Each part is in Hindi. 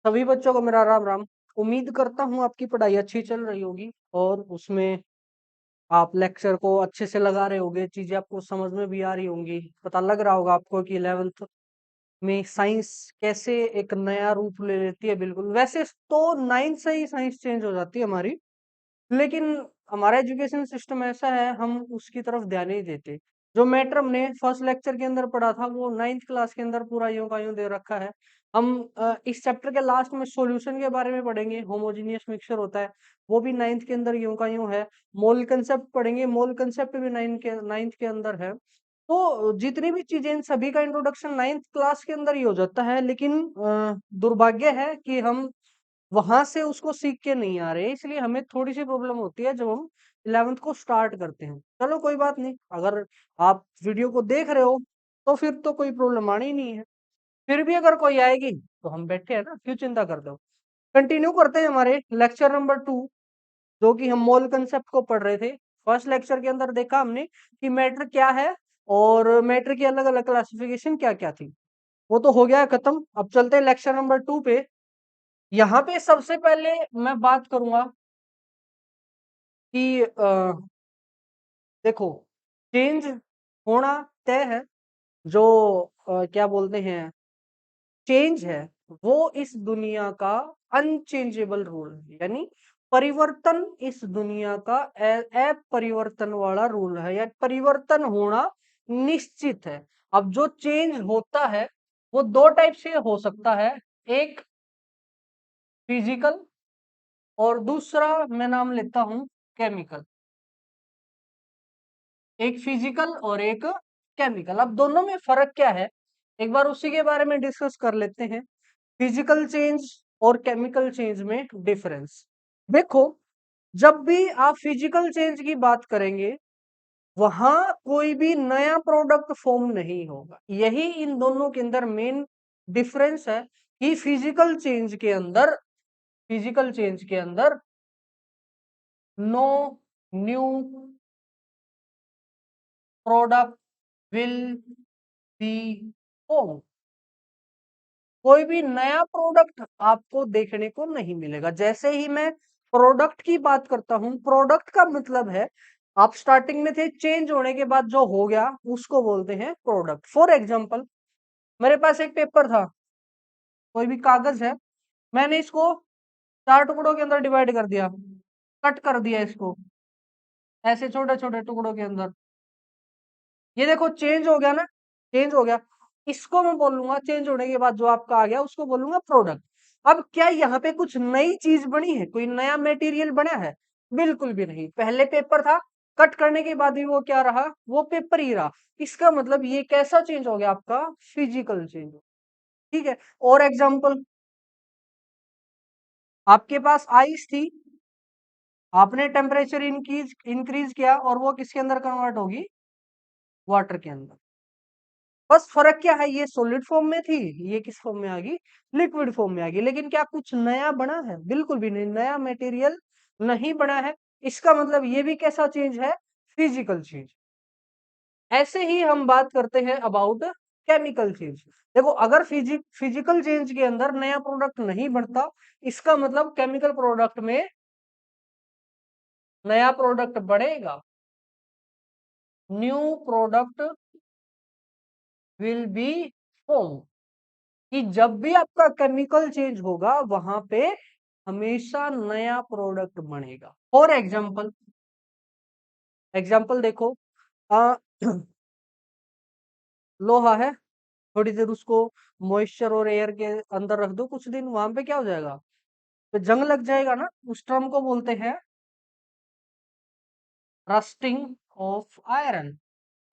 सभी बच्चों को मेरा राम राम। उम्मीद करता हूँ आपकी पढ़ाई अच्छी चल रही होगी और उसमें आप लेक्चर को अच्छे से लगा रहे होगे, चीजें आपको समझ में भी आ रही होंगी। पता लग रहा होगा आपको कि 11th में साइंस कैसे एक नया रूप ले लेती है। बिल्कुल वैसे तो 9th से ही साइंस चेंज हो जाती है हमारी, लेकिन हमारा एजुकेशन सिस्टम ऐसा है, हम उसकी तरफ ध्यान नहीं देते। जो मैटर हमने फर्स्ट लेक्चर के अंदर पढ़ा था वो 9th क्लास के अंदर पूरा यूं का यूं दे रखा है। हम इस चैप्टर के लास्ट में सॉल्यूशन के बारे में पढ़ेंगे। होमोजीनियस मिक्सचर होता है, वो भी 9th के अंदर यूं का यूं है। मोल कंसेप्ट पढ़ेंगे, मोल कंसेप्ट भी 9th के अंदर है। तो जितनी भी चीजें, इन सभी का इंट्रोडक्शन 9th क्लास के अंदर ही हो जाता है, लेकिन दुर्भाग्य है कि हम वहां से उसको सीख के नहीं आ रहे, इसलिए हमें थोड़ी सी प्रॉब्लम होती है जब हम 11th को स्टार्ट करते हैं। चलो कोई बात नहीं, अगर आप वीडियो को देख रहे हो तो फिर तो कोई प्रॉब्लम आनी ही नहीं है। फिर भी अगर कोई आएगी तो हम बैठे हैं ना, क्यों चिंता करते हो। कंटिन्यू करते हैं हमारे लेक्चर नंबर 2, जो कि हम मोल कंसेप्ट को पढ़ रहे थे। फर्स्ट लेक्चर के अंदर देखा हमने कि मैटर क्या है और मैटर की अलग अलग क्लासिफिकेशन क्या क्या थी। वो तो हो गया है खत्म। अब चलते हैं लेक्चर नंबर 2 पे। यहाँ पे सबसे पहले मैं बात करूंगा कि देखो, चेंज होना तय है। जो क्या बोलते हैं, चेंज है वो इस दुनिया का अनचेंजेबल रूल है, यानी परिवर्तन इस दुनिया का अपरिवर्तन वाला रूल है, या परिवर्तन होना निश्चित है। अब जो चेंज होता है वो दो टाइप से हो सकता है, एक फिजिकल और दूसरा मैं नाम लेता हूं केमिकल। एक फिजिकल और एक केमिकल। अब दोनों में फर्क क्या है, एक बार उसी के बारे में डिस्कस कर लेते हैं। फिजिकल चेंज और केमिकल चेंज में डिफरेंस देखो। जब भी आप फिजिकल चेंज की बात करेंगे, वहां कोई भी नया प्रोडक्ट फॉर्म नहीं होगा। यही इन दोनों के अंदर मेन डिफरेंस है कि फिजिकल चेंज के अंदर no new product will be form. कोई भी नया प्रोडक्ट आपको देखने को नहीं मिलेगा। जैसे ही मैं प्रोडक्ट की बात करता हूं, प्रोडक्ट का मतलब है आप स्टार्टिंग में थे, चेंज होने के बाद जो हो गया उसको बोलते हैं प्रोडक्ट। फॉर एग्जांपल, मेरे पास एक पेपर था, कोई भी कागज है, मैंने इसको 4 टुकड़ों के अंदर डिवाइड कर दिया, कट कर दिया इसको ऐसे छोटे छोटे टुकड़ों के अंदर। ये देखो चेंज हो गया ना, चेंज हो गया। इसको मैं बोलूंगा, चेंज होने के बाद जो आपका आ गया उसको बोलूंगा प्रोडक्ट। अब क्या यहाँ पे कुछ नई चीज बनी है, कोई नया मटेरियल बना है? बिल्कुल भी नहीं। पहले पेपर था, कट करने के बाद भी वो क्या रहा, वो पेपर ही रहा। इसका मतलब ये कैसा चेंज हो गया आपका, फिजिकल चेंज। ठीक है। और एग्जांपल, आपके पास आइस थी, आपने टेम्परेचर इंक्रीज इंक्रीज किया और वो किसके अंदर कन्वर्ट होगी, वाटर के अंदर। बस फर्क क्या है, ये सॉलिड फॉर्म में थी, ये किस फॉर्म में आ गई, लिक्विड फॉर्म में आ गई। लेकिन क्या कुछ नया बना है? बिल्कुल भी नहीं, नया मटेरियल नहीं बना है। इसका मतलब ये भी कैसा चेंज है, फिजिकल चेंज। ऐसे ही हम बात करते हैं अबाउट केमिकल चेंज। देखो, अगर फिजिकल चेंज के अंदर नया प्रोडक्ट नहीं बनता, इसका मतलब केमिकल प्रोडक्ट में नया प्रोडक्ट बढ़ेगा। New product will be form. कि जब भी आपका केमिकल चेंज होगा वहां पे हमेशा नया प्रोडक्ट बनेगा। फॉर एग्जाम्पल, देखो, आ, लोहा है, थोड़ी देर उसको मॉइस्चर और एयर के अंदर रख दो कुछ दिन, वहां पे क्या हो जाएगा, तो जंग लग जाएगा ना। उस टर्म को बोलते हैं रस्टिंग ऑफ आयरन।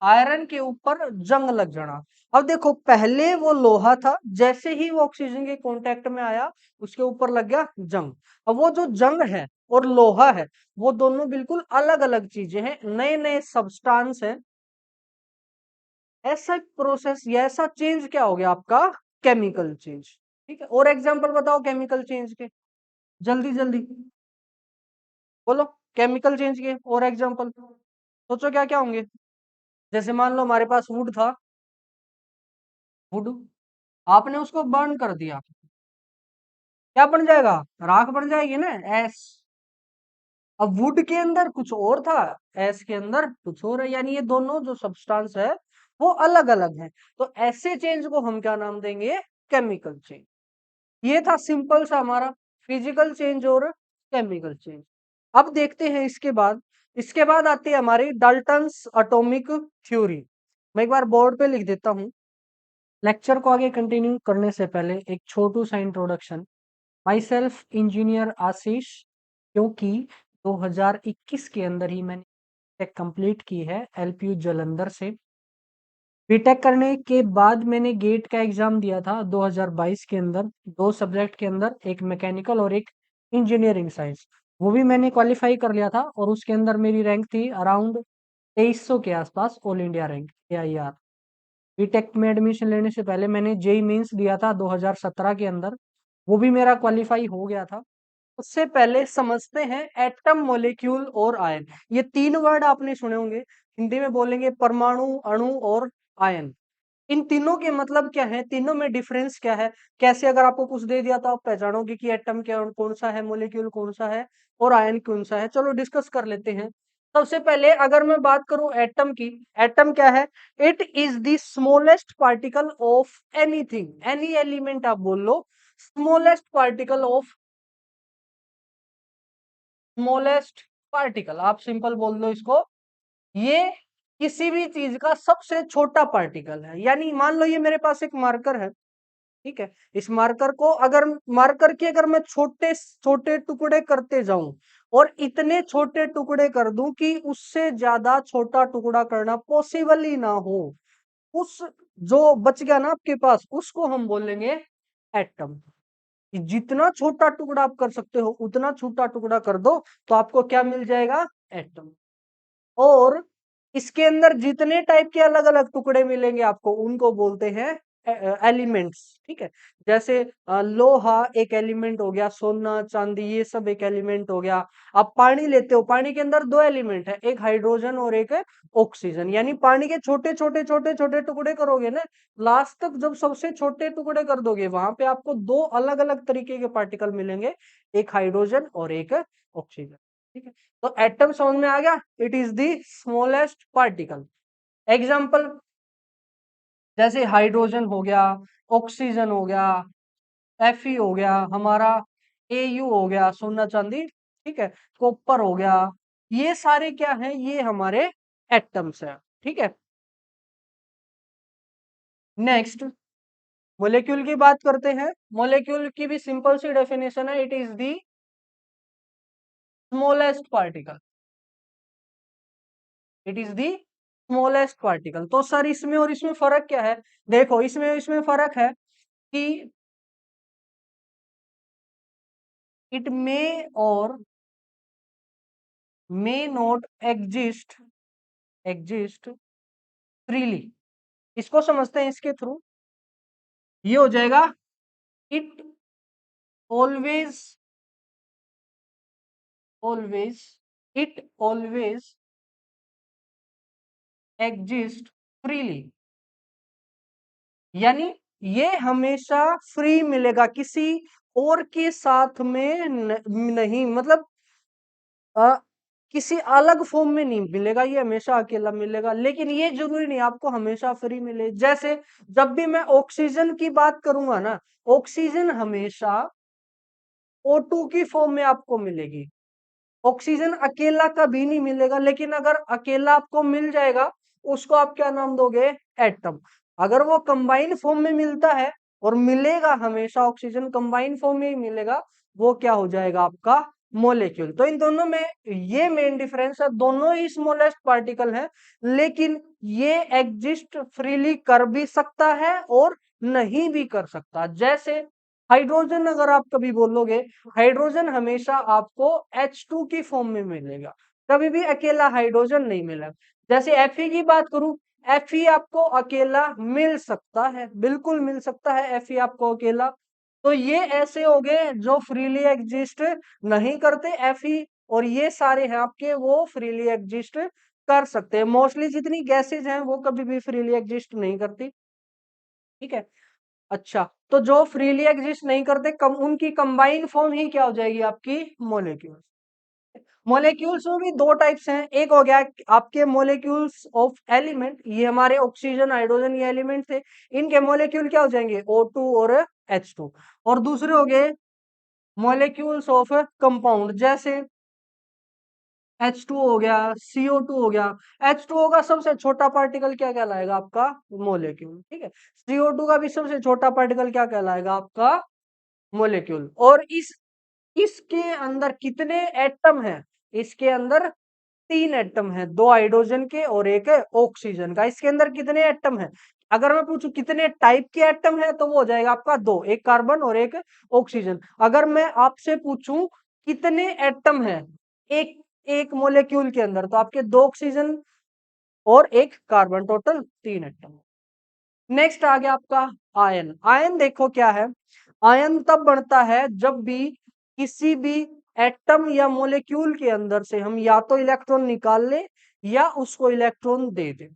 आयरन के ऊपर जंग लग जाना। अब देखो, पहले वो लोहा था, जैसे ही वो ऑक्सीजन के कांटेक्ट में आया उसके ऊपर लग गया जंग। अब वो जो जंग है और लोहा है, वो दोनों बिल्कुल अलग अलग चीजें हैं, नए नए सब्सटेंस हैं। ऐसा प्रोसेस या ऐसा चेंज क्या हो गया आपका, केमिकल चेंज। ठीक है। और एग्जांपल बताओ केमिकल चेंज के, जल्दी जल्दी बोलो। केमिकल चेंज के और एग्जांपल सोचो क्या क्या होंगे। जैसे मान लो हमारे पास वुड था, वुड, आपने उसको बर्न कर दिया, क्या बन जाएगा, राख बन जाएगी ना, एस। अब वुड के अंदर कुछ और था, एस के अंदर कुछ और है, यानी ये दोनों जो सब्सटेंस है वो अलग अलग है। तो ऐसे चेंज को हम क्या नाम देंगे, केमिकल चेंज। ये था सिंपल सा हमारा फिजिकल चेंज और केमिकल चेंज। अब देखते हैं इसके बाद आती है हमारी डाल्टन्स एटॉमिक थ्योरी। मैं एक बार बोर्ड पे लिख देता हूँ। लेक्चर को आगे कंटिन्यू करने से पहले एक छोटू सा इंट्रोडक्शन। माई सेल्फ इंजीनियर आशीष, क्योंकि 2021 के अंदर ही मैंने टेक कंप्लीट की है एलपीयू जालंधर से। बीटेक करने के बाद मैंने गेट का एग्जाम दिया था 2022 के अंदर, दो सब्जेक्ट के अंदर, एक मैकेनिकल और एक इंजीनियरिंग साइंस। वो भी मैंने क्वालिफाई कर लिया था और उसके अंदर मेरी रैंक थी अराउंड 2300 के आसपास, all India rank AIR। BTech में एडमिशन लेने से पहले मैंने जेई मेंस दिया था 2017 के अंदर, वो भी मेरा क्वालिफाई हो गया था। उससे पहले समझते हैं एटम, मॉलिक्यूल और आयन। ये तीन वर्ड आपने सुने होंगे, हिंदी में बोलेंगे परमाणु, अणु और आयन। इन तीनों के मतलब क्या है, तीनों में डिफरेंस क्या है, कैसे अगर आपको कुछ दे दिया तो आप पहचानोगे कि एटम क्या कौन सा है, मॉलिक्यूल कौन सा है और आयन कौन सा है। चलो डिस्कस कर लेते हैं। सबसे पहले अगर मैं बात करूं एटम की, एटम क्या है, it is the smallest particle of anything, any element आप बोल लो, smallest particle of, smallest particle आप सिंपल बोल दो इसको। ये किसी भी चीज का सबसे छोटा पार्टिकल है। यानी मान लो ये मेरे पास एक मार्कर है, ठीक है, इस मार्कर को अगर, मार्कर के अगर मैं छोटे छोटे टुकड़े करते जाऊं और इतने छोटे टुकड़े कर दूं कि उससे ज्यादा छोटा टुकड़ा करना पॉसिबल ही ना हो, उस जो बच गया ना आपके पास, उसको हम बोलेंगे एटम। जितना छोटा टुकड़ा आप कर सकते हो उतना छोटा टुकड़ा कर दो तो आपको क्या मिल जाएगा, एटम। और इसके अंदर जितने टाइप के अलग अलग टुकड़े मिलेंगे आपको उनको बोलते हैं एलिमेंट्स, ठीक है। जैसे लोहा एक एलिमेंट हो गया, सोना चांदी ये सब एक एलिमेंट हो गया। आप पानी लेते हो, पानी के अंदर दो एलिमेंट है, एक हाइड्रोजन और एक ऑक्सीजन। यानी पानी के छोटे छोटे छोटे छोटे टुकड़े करोगे ना, लास्ट तक जब सबसे छोटे टुकड़े कर दोगे वहां पे आपको दो अलग अलग तरीके के पार्टिकल मिलेंगे, एक हाइड्रोजन और एक ऑक्सीजन, ठीक है। तो एटम समझ में आ गया, it is the smallest particle. Example जैसे हाइड्रोजन हो गया, ऑक्सीजन हो गया, Fe हो गया हमारा, Au हो गया सोना चांदी, ठीक है, कॉपर हो गया, ये सारे क्या है, ये हमारे एटम्स है, ठीक है। नेक्स्ट मोलेक्यूल की बात करते हैं। मोलेक्यूल की भी सिंपल सी डेफिनेशन है, it is the smallest particle, it is the smallest particle. तो सर इसमें और इसमें फर्क क्या है, देखो इसमें इसमें फर्क है कि इट मे और मे नॉट एग्जिस्ट फ्रीली। इसको समझते हैं इसके थ्रू, ये हो जाएगा it always always it always exist freely. यानी ये हमेशा फ्री मिलेगा, किसी और के साथ में नहीं, मतलब अ, किसी अलग फॉर्म में नहीं मिलेगा, ये हमेशा अकेला मिलेगा। लेकिन ये जरूरी नहीं आपको हमेशा फ्री मिले। जैसे जब भी मैं ऑक्सीजन की बात करूंगा ना, ऑक्सीजन हमेशा O2 की फॉर्म में आपको मिलेगी, ऑक्सीजन अकेला कभी नहीं मिलेगा। लेकिन अगर अकेला आपको मिल जाएगा उसको आप क्या नाम दोगे, एटम। अगर वो कंबाइन फॉर्म में मिलता है, और मिलेगा हमेशा ऑक्सीजन कंबाइन फॉर्म में ही मिलेगा, वो क्या हो जाएगा आपका मोलेक्यूल। तो इन दोनों में ये मेन डिफरेंस है, दोनों ही स्मॉलेस्ट पार्टिकल है, लेकिन ये एग्जिस्ट फ्रीली कर भी सकता है और नहीं भी कर सकता। जैसे हाइड्रोजन अगर आप कभी बोलोगे, हाइड्रोजन हमेशा आपको H2 की फॉर्म में मिलेगा, कभी भी अकेला हाइड्रोजन नहीं मिलेगा। जैसे Fe की बात करूं, Fe आपको अकेला मिल सकता है, बिल्कुल मिल सकता है Fe आपको अकेला। तो ये ऐसे हो गए जो फ्रीली एग्जिस्ट नहीं करते Fe, और ये सारे हैं आपके वो फ्रीली एग्जिस्ट कर सकते हैं। मोस्टली जितनी गैसेज हैं वो कभी भी फ्रीली एग्जिस्ट नहीं करती, ठीक है। अच्छा, तो जो फ्रीली एग्जिस्ट नहीं करते कम उनकी कंबाइन फॉर्म ही क्या हो जाएगी आपकी मोलिक्यूल। मोलिक्यूल्स में भी दो टाइप्स हैं, एक हो गया आपके मोलिक्यूल्स ऑफ एलिमेंट, ये हमारे ऑक्सीजन हाइड्रोजन ये एलिमेंट थे, इनके मोलिक्यूल क्या हो जाएंगे O2 और H2। और दूसरे हो गए मोलिक्यूल्स ऑफ कंपाउंड, जैसे H2 हो गया, CO2 हो गया। H2O का सबसे छोटा पार्टिकल क्या कहलाएगा आपका मोलिक्यूल, ठीक है। CO2 का भी सबसे छोटा पार्टिकल क्या कहलाएगा आपका मोलिक्यूल। और इसके अंदर कितने एटम हैं, इसके अंदर तीन एटम है, दो हाइड्रोजन के और एक ऑक्सीजन का। इसके अंदर कितने एटम है, अगर मैं पूछूं कितने टाइप के एटम है तो वो हो जाएगा आपका दो, एक कार्बन और एक ऑक्सीजन। अगर मैं आपसे पूछूं कितने एटम है एक एक मोलेक्यूल के अंदर, तो आपके दो ऑक्सीजन और एक कार्बन, टोटल तीन एटम। नेक्स्ट आ गया आपका आयन। आयन देखो क्या है, आयन तब बनता है जब भी किसी भी एटम या मोलेक्यूल के अंदर से हम या तो इलेक्ट्रॉन निकाल लें या उसको इलेक्ट्रॉन दे दें,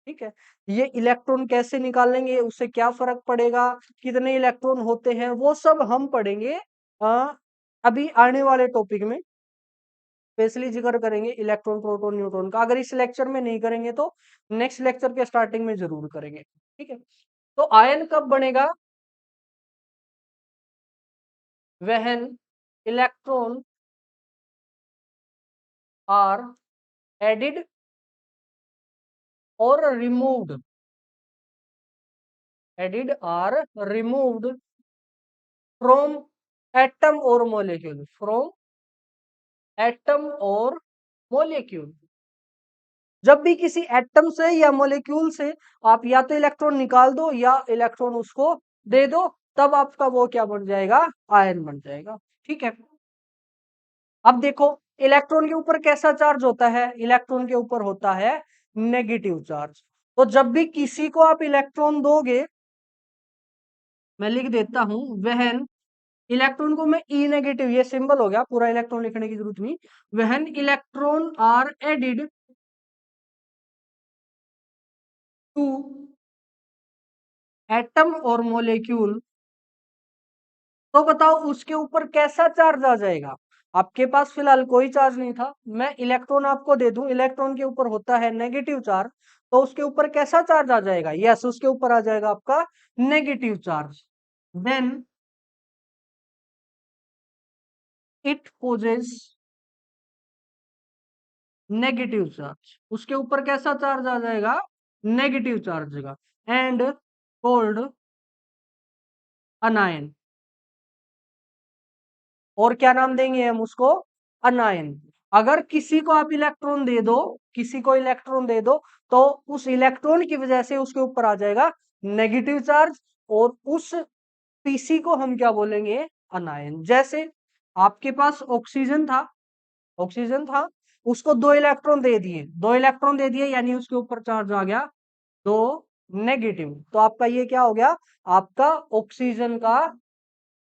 ठीक है। ये इलेक्ट्रॉन कैसे निकालेंगे, उससे क्या फर्क पड़ेगा, कितने इलेक्ट्रॉन होते हैं, वो सब हम पढ़ेंगे अभी आने वाले टॉपिक में। स्पेशली जिक्र करेंगे इलेक्ट्रॉन प्रोटॉन न्यूट्रॉन का, अगर इस लेक्चर में नहीं करेंगे तो नेक्स्ट लेक्चर के स्टार्टिंग में जरूर करेंगे, ठीक है। तो आयन कब बनेगा, when electron are added or removed, added or removed from atom or molecule, from atom और molecule। जब भी किसी एटम से या मोलिक्यूल से आप या तो इलेक्ट्रॉन निकाल दो या इलेक्ट्रॉन उसको दे दो, तब आपका वो क्या बन जाएगा, आयन बन जाएगा, ठीक है। अब देखो इलेक्ट्रॉन के ऊपर कैसा चार्ज होता है, इलेक्ट्रॉन के ऊपर होता है नेगेटिव चार्ज। तो जब भी किसी को आप इलेक्ट्रॉन दोगे, मैं लिख देता हूं वहन, इलेक्ट्रॉन को मैं ई नेगेटिव, ये सिंबल हो गया, पूरा इलेक्ट्रॉन लिखने की जरूरत नहीं। When electron are added to atom और मोलिक्यूल, तो बताओ उसके ऊपर कैसा चार्ज आ जाएगा। आपके पास फिलहाल कोई चार्ज नहीं था, मैं इलेक्ट्रॉन आपको दे दूं, इलेक्ट्रॉन के ऊपर होता है नेगेटिव चार्ज, तो उसके ऊपर कैसा चार्ज आ जाएगा, यस उसके ऊपर आ जाएगा आपका negative charge. Then it possess negative charge, उसके ऊपर कैसा चार्ज आ जाएगा, नेगेटिव चार्ज का, एंड कॉल्ड अनायन। और क्या नाम देंगे हम उसको, अनायन। अगर किसी को आप इलेक्ट्रॉन दे दो, किसी को इलेक्ट्रॉन दे दो, तो उस इलेक्ट्रॉन की वजह से उसके ऊपर आ जाएगा नेगेटिव चार्ज, और उस पीसी को हम क्या बोलेंगे, अनायन। जैसे आपके पास ऑक्सीजन था, ऑक्सीजन था, उसको दो इलेक्ट्रॉन दे दिए, दो इलेक्ट्रॉन दे दिए, यानी उसके ऊपर चार्ज आ गया दो नेगेटिव, तो आपका ये क्या हो गया, आपका ऑक्सीजन का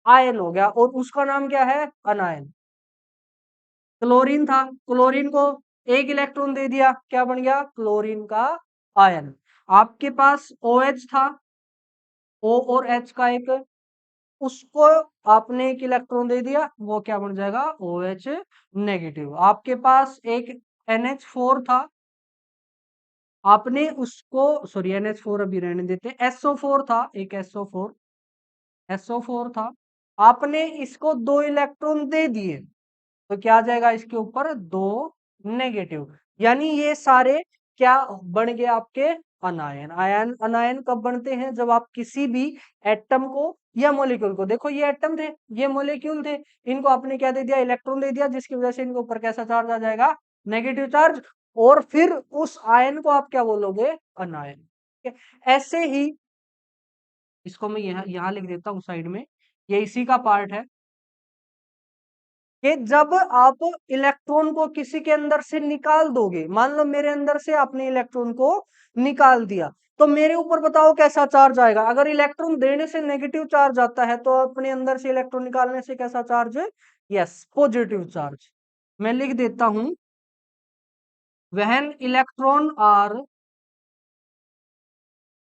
आयन हो गया, और उसका नाम क्या है, अनायन। क्लोरीन था, क्लोरीन को एक इलेक्ट्रॉन दे दिया, क्या बन गया, क्लोरीन का आयन। आपके पास OH था, O और H का एक, उसको आपने एक इलेक्ट्रॉन दे दिया, वो क्या बन जाएगा, OH नेगेटिव। आपके पास एक NH4 था, आपने उसको, सॉरी NH4 अभी रहने देते, SO4 था, एक SO4 था, आपने इसको दो इलेक्ट्रॉन दे दिए, तो क्या आ जाएगा इसके ऊपर, दो नेगेटिव। यानी ये सारे क्या बन गए आपके, अनायन। आयन अनायन कब बनते हैं, जब आप किसी भी एटम को या मॉलिक्यूल को, देखो ये एटम थे, ये मॉलिक्यूल थे, इनको आपने क्या दे दिया, इलेक्ट्रॉन दे दिया, जिसकी वजह से इनके ऊपर कैसा चार्ज आ जाएगा, नेगेटिव चार्ज, और फिर उस आयन को आप क्या बोलोगे, अनायन, ठीक है। ऐसे ही इसको मैं यहाँ लिख देता हूँ साइड में, ये इसी का पार्ट है कि जब आप इलेक्ट्रॉन को किसी के अंदर से निकाल दोगे, मान लो मेरे अंदर से आपने इलेक्ट्रॉन को निकाल दिया, तो मेरे ऊपर बताओ कैसा चार्ज आएगा। अगर इलेक्ट्रॉन देने से नेगेटिव चार्ज आता है, तो अपने अंदर से इलेक्ट्रॉन निकालने से कैसा चार्ज है, यस पॉजिटिव चार्ज। मैं लिख देता हूं, when electron are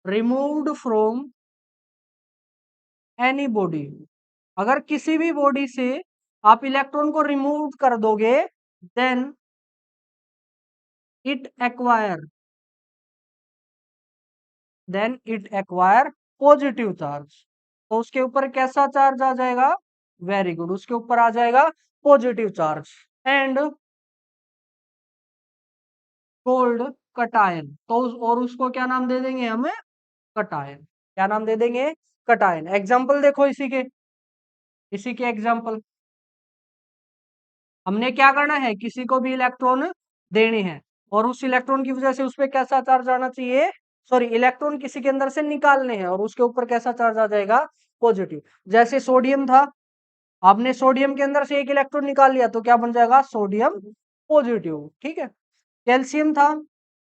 removed from any body, अगर किसी भी बॉडी से आप इलेक्ट्रॉन को रिमूव कर दोगे, then it acquire positive charge. तो उसके ऊपर कैसा चार्ज आ जाएगा? वेरी गुड, उसके ऊपर आ जाएगा positive charge. And cold cation, तो और उसको क्या नाम दे देंगे हम? कटायन। क्या नाम दे देंगे? कटायन। एग्जाम्पल देखो इसी के एग्जाम्पल। हमने क्या करना है? किसी को भी इलेक्ट्रॉन देने हैं और उस इलेक्ट्रॉन की वजह से उस पर कैसा चार्ज आना चाहिए? सॉरी, इलेक्ट्रॉन किसी के अंदर से निकालने हैं और उसके ऊपर कैसा चार्ज आ जाएगा? पॉजिटिव। जैसे सोडियम था, आपने सोडियम के अंदर से एक इलेक्ट्रॉन निकाल लिया तो क्या बन जाएगा? Sodium positive. ठीक है। कैल्शियम था,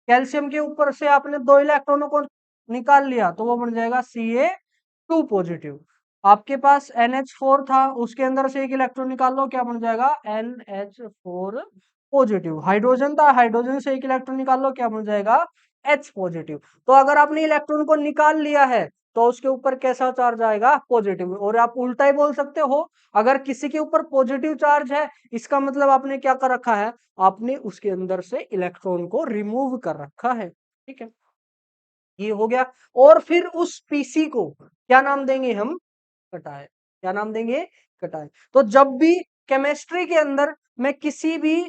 कैल्शियम के ऊपर से आपने दो इलेक्ट्रॉनों को निकाल लिया तो वो बन जाएगा Ca2 पॉजिटिव। आपके पास NH4 था, उसके अंदर से एक इलेक्ट्रॉन निकाल लो, क्या बन जाएगा? NH4 positive. हाइड्रोजन था, हाइड्रोजन से एक इलेक्ट्रॉन निकाल लो, क्या बन जाएगा? H positive. तो अगर आपने इलेक्ट्रॉन को निकाल लिया है तो उसके ऊपर कैसा चार्ज आएगा? पॉजिटिव। और आप उल्टा ही बोल सकते हो, अगर किसी के ऊपर पॉजिटिव चार्ज है इसका मतलब आपने क्या कर रखा है? आपने उसके अंदर से इलेक्ट्रॉन को रिमूव कर रखा है। ठीक है, ये हो गया। और फिर उस पीसी को क्या नाम देंगे हम? कटायन। क्या नाम देंगे? कटायन। तो जब भी केमिस्ट्री के अंदर मैं किसी भी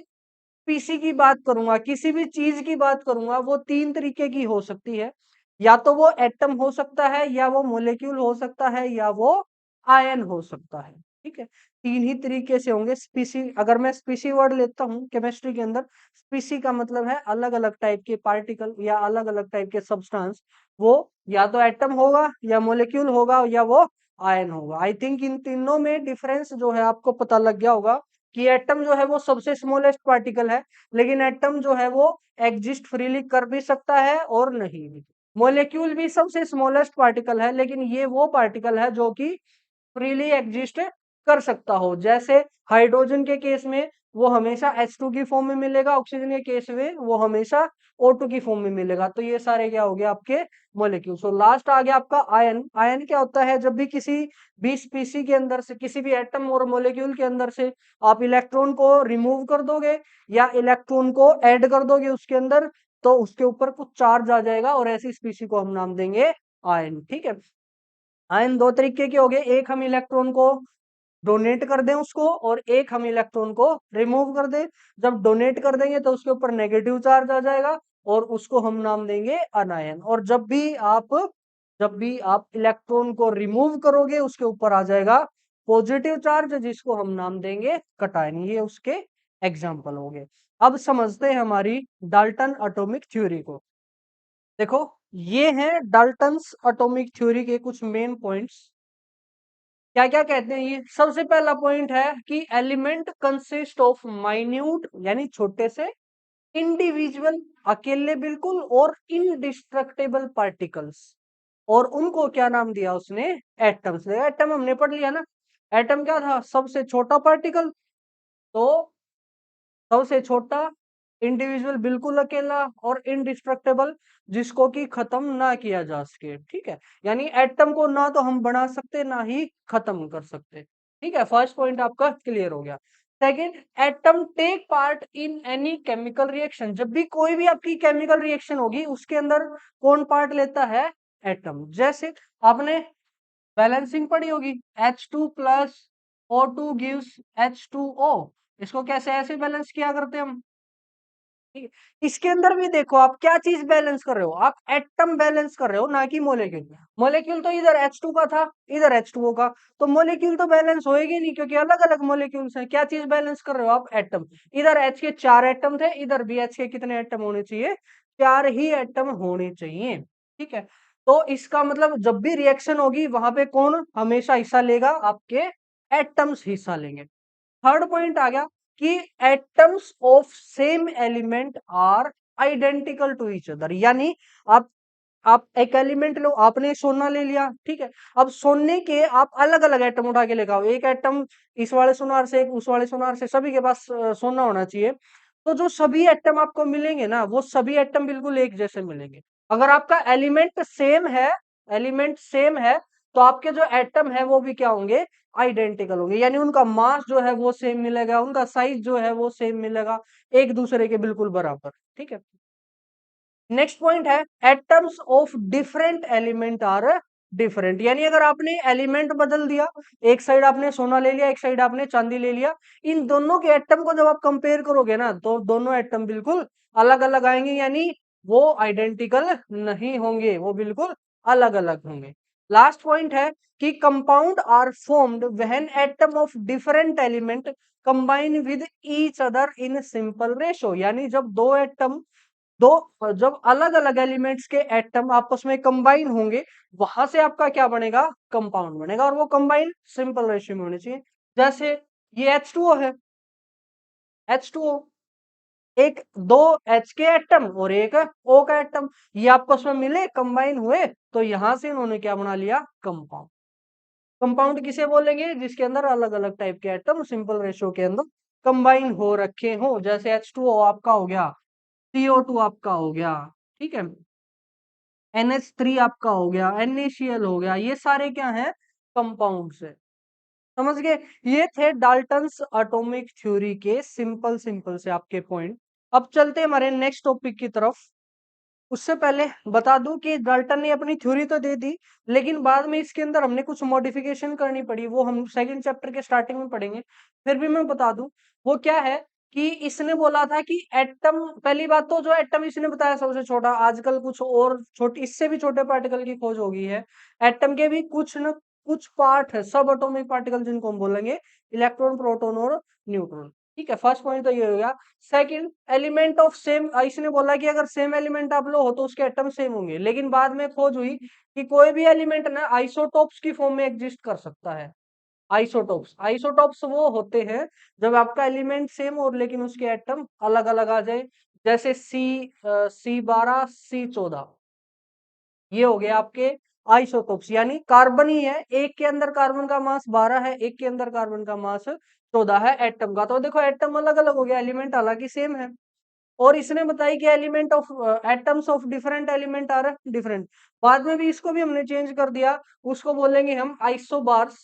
पीसी की बात करूंगा, किसी भी चीज की बात करूंगा, वो तीन तरीके की हो सकती है। या तो वो एटम हो सकता है, या वो मोलेक्यूल हो सकता है, या वो आयन हो सकता है। ठीक है, तीन ही तरीके से होंगे। स्पीसी, अगर मैं स्पीसी वर्ड लेता हूँ केमिस्ट्री के अंदर, स्पीसी का मतलब है अलग अलग टाइप के पार्टिकल या अलग अलग टाइप के सब्सटेंस। वो या तो एटम होगा, या मोलेक्यूल होगा, या वो आयन होगा। आई थिंक इन तीनों में डिफरेंस जो है आपको पता लग गया होगा कि एटम जो है वो सबसे स्मॉलेस्ट पार्टिकल है, लेकिन एटम जो है वो एग्जिस्ट फ्रीली कर भी सकता है और नहीं भी। मोलेक्यूल भी सबसे स्मॉलेस्ट पार्टिकल है, लेकिन ये वो पार्टिकल है जो कि फ्रीली एग्जिस्ट कर सकता हो। जैसे हाइड्रोजन के केस में वो हमेशा H2 की फॉर्म में मिलेगा, ऑक्सीजन के केस में वो हमेशा O2 की फॉर्म में मिलेगा। तो ये सारे क्या हो गया? आपके मोलेक्यूल। सो लास्ट आ गया आपका आयन। आयन क्या होता है? जब भी किसी भी स्पीसी के अंदर से, किसी भी एटम और मोलेक्यूल के अंदर से आप इलेक्ट्रॉन को रिमूव कर दोगे या इलेक्ट्रॉन को ऐड कर दोगे उसके अंदर, तो उसके ऊपर कुछ चार्ज आ जाएगा और ऐसी स्पीसी को हम नाम देंगे आयन। ठीक है, आयन दो तरीके के हो गए, एक हम इलेक्ट्रॉन को डोनेट कर दें उसको, और एक हम इलेक्ट्रॉन को रिमूव कर दें। जब डोनेट कर देंगे तो उसके ऊपर नेगेटिव चार्ज आ जाएगा और उसको हम नाम देंगे अनायन। और जब भी आप इलेक्ट्रॉन को रिमूव करोगे उसके ऊपर आ जाएगा पॉजिटिव चार्ज, जिसको हम नाम देंगे कटायन। ये उसके एग्जाम्पल हो गए। अब समझते हैं हमारी डाल्टन एटॉमिक थ्योरी को। देखो, ये है डाल्टन्स एटॉमिक थ्योरी के कुछ मेन पॉइंट्स। क्या क्या कहते हैं ये? सबसे पहला पॉइंट है कि एलिमेंट कंसिस्ट ऑफ माइन्यूट, यानी छोटे से, इंडिविजुअल, अकेले बिल्कुल, और इनडिस्ट्रक्टेबल पार्टिकल्स। और उनको क्या नाम दिया उसने? एटम्स। एटम हमने पढ़ लिया ना, एटम क्या था? सबसे छोटा पार्टिकल। तो सबसे छोटा, इंडिविजुअल बिल्कुल अकेला, और इनडिस्ट्रक्टेबल जिसको कि खत्म ना किया जा सके। ठीक है, यानी एटम को ना तो हम बना सकते ना ही खत्म कर सकते। ठीक है, फर्स्ट पॉइंट आपका क्लियर हो गया। Second, atom take part in any chemical reaction. जब भी कोई भी आपकी केमिकल रिएक्शन होगी उसके अंदर कौन पार्ट लेता है? एटम। जैसे आपने बैलेंसिंग पढ़ी होगी, H2 + O2 गिव्स H2O। इसको कैसे ऐसे बैलेंस किया करते हैं हम? ठीक है? इसके अंदर भी देखो आप क्या चीज बैलेंस कर रहे हो? आप एटम बैलेंस कर रहे हो, ना कि मोलेक्यूल। मोलेक्यूल तो इधर H2 का था, इधर H2O का, तो मोलेक्यूल तो बैलेंस होएगी नहीं क्योंकि अलग अलग मोलेक्यूल्स हैं। क्या चीज बैलेंस कर रहे हो आप? एटम। इधर H के 4 एटम थे, इधर भी H के कितने एटम होने चाहिए? 4 ही एटम होने चाहिए। ठीक है, तो इसका मतलब जब भी रिएक्शन होगी वहां पे कौन हमेशा हिस्सा लेगा? आपके एटम्स हिस्सा लेंगे। थर्ड पॉइंट आ गया कि atoms of same element are identical to each other. यानी आप आप एक एलिमेंट लो, आपने सोना ले लिया, ठीक है, अब सोने के आप अलग अलग एटम उठा के लेके आओ, एक एटम इस वाले सोनार से, एक उस वाले सोनार से, सभी के पास सोना होना चाहिए। तो जो सभी एटम आपको मिलेंगे ना, वो सभी एटम बिल्कुल एक जैसे मिलेंगे। अगर आपका एलिमेंट सेम है, एलिमेंट सेम है, तो आपके जो एटम है वो भी क्या होंगे, आइडेंटिकल होंगे, यानी उनका मास जो है वो सेम मिलेगा, उनका साइज जो है वो सेम मिलेगा, एक दूसरे के बिल्कुल बराबर। ठीक है, नेक्स्ट पॉइंट है atoms of different element are different, यानी अगर आपने एलिमेंट बदल दिया, एक साइड आपने सोना ले लिया, एक साइड आपने चांदी ले लिया, इन दोनों के एटम को जब आप कंपेयर करोगे ना, तो दोनों एटम बिल्कुल अलग अलग आएंगे, यानी वो आइडेंटिकल नहीं होंगे, वो बिल्कुल अलग अलग होंगे। लास्ट पॉइंट है कि compound are formed when atom of different element combine with each other in simple ratio, यानी जब दो एटम दो जब अलग अलग एलिमेंट्स के एटम आपस में कंबाइन होंगे, वहां से आपका क्या बनेगा, कंपाउंड बनेगा, और वो कंबाइन सिंपल रेशियो में होने चाहिए। जैसे ये H2O है, H2O, एक दो H के एटम और एक O का एटम, ये आपस में मिले कंबाइन हुए, तो यहां से इन्होंने क्या बना लिया, कंपाउंड। कंपाउंड किसे बोलेंगे, जिसके अंदर अलग अलग टाइप के एटम सिंपल रेशियो के अंदर कंबाइन हो रखे हो, जैसे H2O आपका हो गया, CO2 आपका हो गया, ठीक है, NH3 आपका हो गया, NaCl हो गया, ये सारे क्या हैं, कंपाउंड्स है। समझ गए, ये थे डाल्टन्स एटॉमिक थ्योरी के सिंपल सिंपल से आपके पॉइंट। अब चलते हैं हमारे नेक्स्ट टॉपिक की तरफ। उससे पहले बता दूं कि डाल्टन ने अपनी थ्योरी तो दे दी, लेकिन बाद में इसके अंदर हमने कुछ मॉडिफिकेशन करनी पड़ी, वो हम सेकंड चैप्टर के स्टार्टिंग में पढ़ेंगे। फिर भी मैं बता दूं वो क्या है, कि इसने बोला था कि एटम, पहली बात तो जो एटम इसने बताया सबसे छोटा, आजकल कुछ और छोटी इससे भी छोटे पार्टिकल की खोज हो गई है। एटम के भी कुछ न कुछ पार्ट है, सब एटॉमिक पार्टिकल जिनको हम बोलेंगे, इलेक्ट्रॉन, प्रोटॉन और न्यूट्रॉन। ठीक है, फर्स्ट पॉइंट तो ये हो गया। सेकंड, एलिमेंट ऑफ सेम, इसने बोला कि अगर सेम एलिमेंट आप लो हो तो उसके एटम सेम होंगे, लेकिन बाद में खोज हुई कि कोई भी एलिमेंट ना आइसोटोप्स की फॉर्म में एग्जिस्ट कर सकता है। आइसोटोप्स, आइसोटोप्स वो होते हैं जब आपका एलिमेंट सेम और लेकिन उसके एटम अलग अलग आ जाए, जैसे C12 C14, ये हो गए आपके आइसोटोप्स, यानी कार्बन ही है, एक के अंदर कार्बन का मास 12 है, एक के अंदर कार्बन का मास 14 है एटम का, तो देखो एटम अलग अलग हो गया, एलिमेंट हालांकि सेम है। और इसने बताई कि element of atoms of different element are different, बाद में भी इसको भी हमने चेंज कर दिया, उसको बोलेंगे हम आइसोबार्स।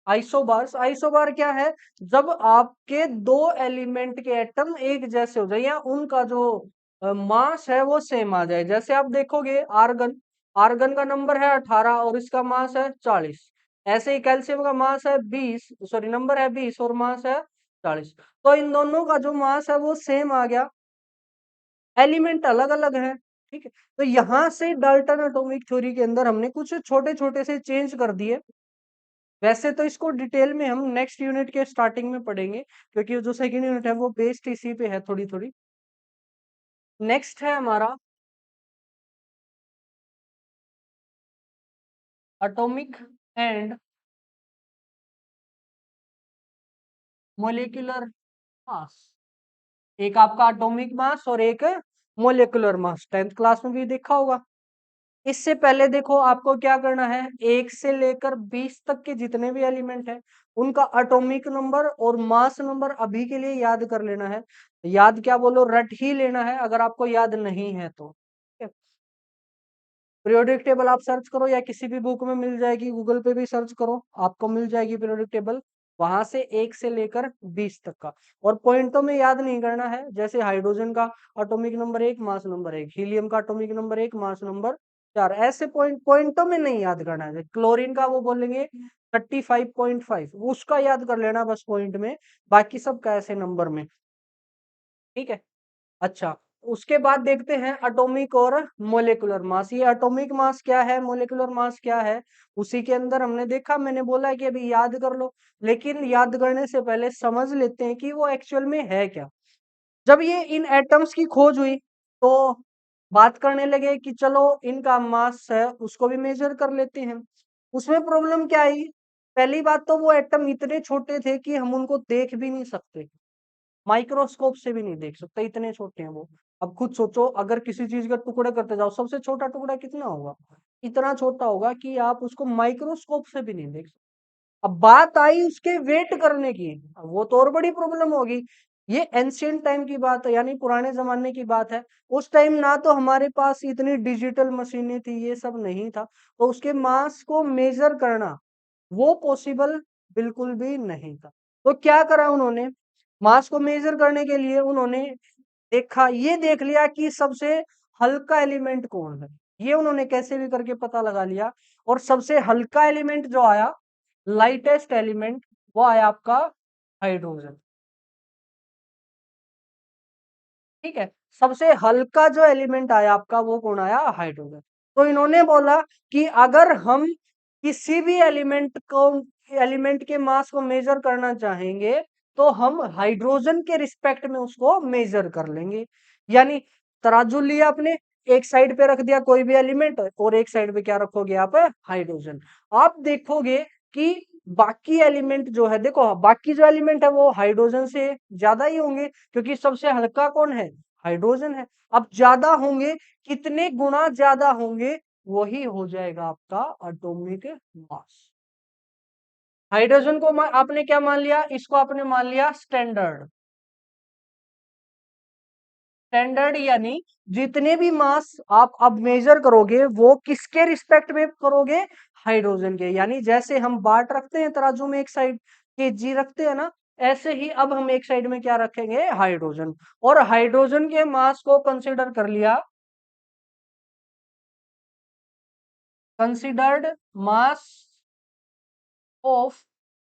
आइसोबार्स, आइसोबार क्या है, जब आपके दो एलिमेंट के एटम एक जैसे हो जाए, या उनका जो मास है वो सेम आ जाए, जैसे आप देखोगे आर्गन, आर्गन का नंबर है 18 और इसका मास है 40, ऐसे ही कैल्शियम का मास है 20, सॉरी नंबर है 20 और मास है 40, तो इन दोनों का जो मास है वो सेम आ गया, एलिमेंट अलग अलग है। ठीक है, तो यहां से डाल्टन एटॉमिक थ्योरी के अंदर हमने कुछ छोटे छोटे से चेंज कर दिए। वैसे तो इसको डिटेल में हम नेक्स्ट यूनिट के स्टार्टिंग में पढ़ेंगे, क्योंकि जो सेकंड यूनिट है वो बेस्ड इसी पे है थोड़ी थोड़ी। नेक्स्ट है हमारा एटॉमिक एंड मोलिकुलर मास, एक आपका एटॉमिक मास और एक मोलिकुलर मास, 10th क्लास में भी देखा होगा। इससे पहले देखो आपको क्या करना है, 1 से लेकर 20 तक के जितने भी एलिमेंट है उनका एटॉमिक नंबर और मास नंबर अभी के लिए याद कर लेना है। याद क्या बोलो, रट ही लेना है अगर आपको याद नहीं है तो। पीरियोडिक टेबल आप सर्च करो या किसी भी बुक में मिल जाएगी, गूगल पे भी सर्च करो, आपको मिल जाएगी पीरियोडिक टेबल, वहां से 1 से लेकर 20 तक का। और पॉइंटों में याद नहीं करना है, जैसे हाइड्रोजन का atomic number 1 mass number 1, helium का एटॉमिक नंबर 1 मास नंबर 4, ऐसे पॉइंटों में नहीं याद करना है। क्लोरीन का वो बोलेंगे 35.5, उसका याद कर लेना बस पॉइंट में, बाकी सब का ऐसे नंबर में। ठीक है, अच्छा, उसके बाद देखते हैं एटॉमिक और मोलेकुलर मास। ये एटॉमिक मास क्या है, मोलेकुलर मास क्या है, उसी के अंदर हमने देखा, मैंने बोला है कि अभी याद कर लो, लेकिन याद करने से पहले समझ लेते हैं कि वो एक्चुअल में है क्या। जब ये इन एटम्स की खोज हुई तो बात करने लगे कि चलो इनका मास है उसको भी मेजर कर लेते हैं। उसमें प्रॉब्लम क्या आई, पहली बात तो वो एटम इतने छोटे थे कि हम उनको देख भी नहीं सकते, माइक्रोस्कोप से भी नहीं देख सकते, इतने छोटे हैं वो। अब खुद सोचो, अगर किसी चीज का टुकड़े करते जाओ, सबसे छोटा टुकड़ा कितना होगा, इतना छोटा होगा कि आप उसको माइक्रोस्कोप से भी नहीं देख सकते। अब बात आई उसके वेट करने की, अब वो तो और बड़ी प्रॉब्लम होगी ये एंशियंट टाइम की बात है, यानी पुराने जमाने की बात है। उस टाइम ना तो हमारे पास इतनी डिजिटल मशीनें थी, ये सब नहीं था, तो उसके मास को मेजर करना वो पॉसिबल बिल्कुल भी नहीं था। तो क्या करा उन्होंने, मास को मेजर करने के लिए उन्होंने देखा, ये देख लिया कि सबसे हल्का एलिमेंट कौन है। ये उन्होंने कैसे भी करके पता लगा लिया, और सबसे हल्का एलिमेंट जो आया, लाइटेस्ट एलिमेंट, वो आया आपका हाइड्रोजन। ठीक है, सबसे हल्का जो एलिमेंट आया आपका वो कौन आया, हाइड्रोजन। तो इन्होंने बोला कि अगर हम किसी भी एलिमेंट के मास को मेजर करना चाहेंगे, तो हम हाइड्रोजन के रिस्पेक्ट में उसको मेजर कर लेंगे। यानी तराजू लिया आपने, एक साइड पे रख दिया कोई भी एलिमेंट, और एक साइड पे क्या रखोगे आप, हाइड्रोजन। आप देखोगे कि बाकी एलिमेंट जो है, देखो बाकी जो एलिमेंट है वो हाइड्रोजन से ज्यादा ही होंगे, क्योंकि सबसे हल्का कौन है, हाइड्रोजन है। अब ज्यादा होंगे, कितने गुना ज्यादा होंगे, वही हो जाएगा आपका एटॉमिक मास। हाइड्रोजन को आपने क्या मान लिया, इसको आपने मान लिया स्टैंडर्ड। स्टैंडर्ड यानी जितने भी मास आप अब मेजर करोगे वो किसके रिस्पेक्ट में करोगे, हाइड्रोजन के। यानी जैसे हम बाट रखते हैं तराजू में, एक साइड केजी रखते हैं ना, ऐसे ही अब हम एक साइड में क्या रखेंगे, हाइड्रोजन। और हाइड्रोजन के मास को कंसीडर कर लिया, considered mass of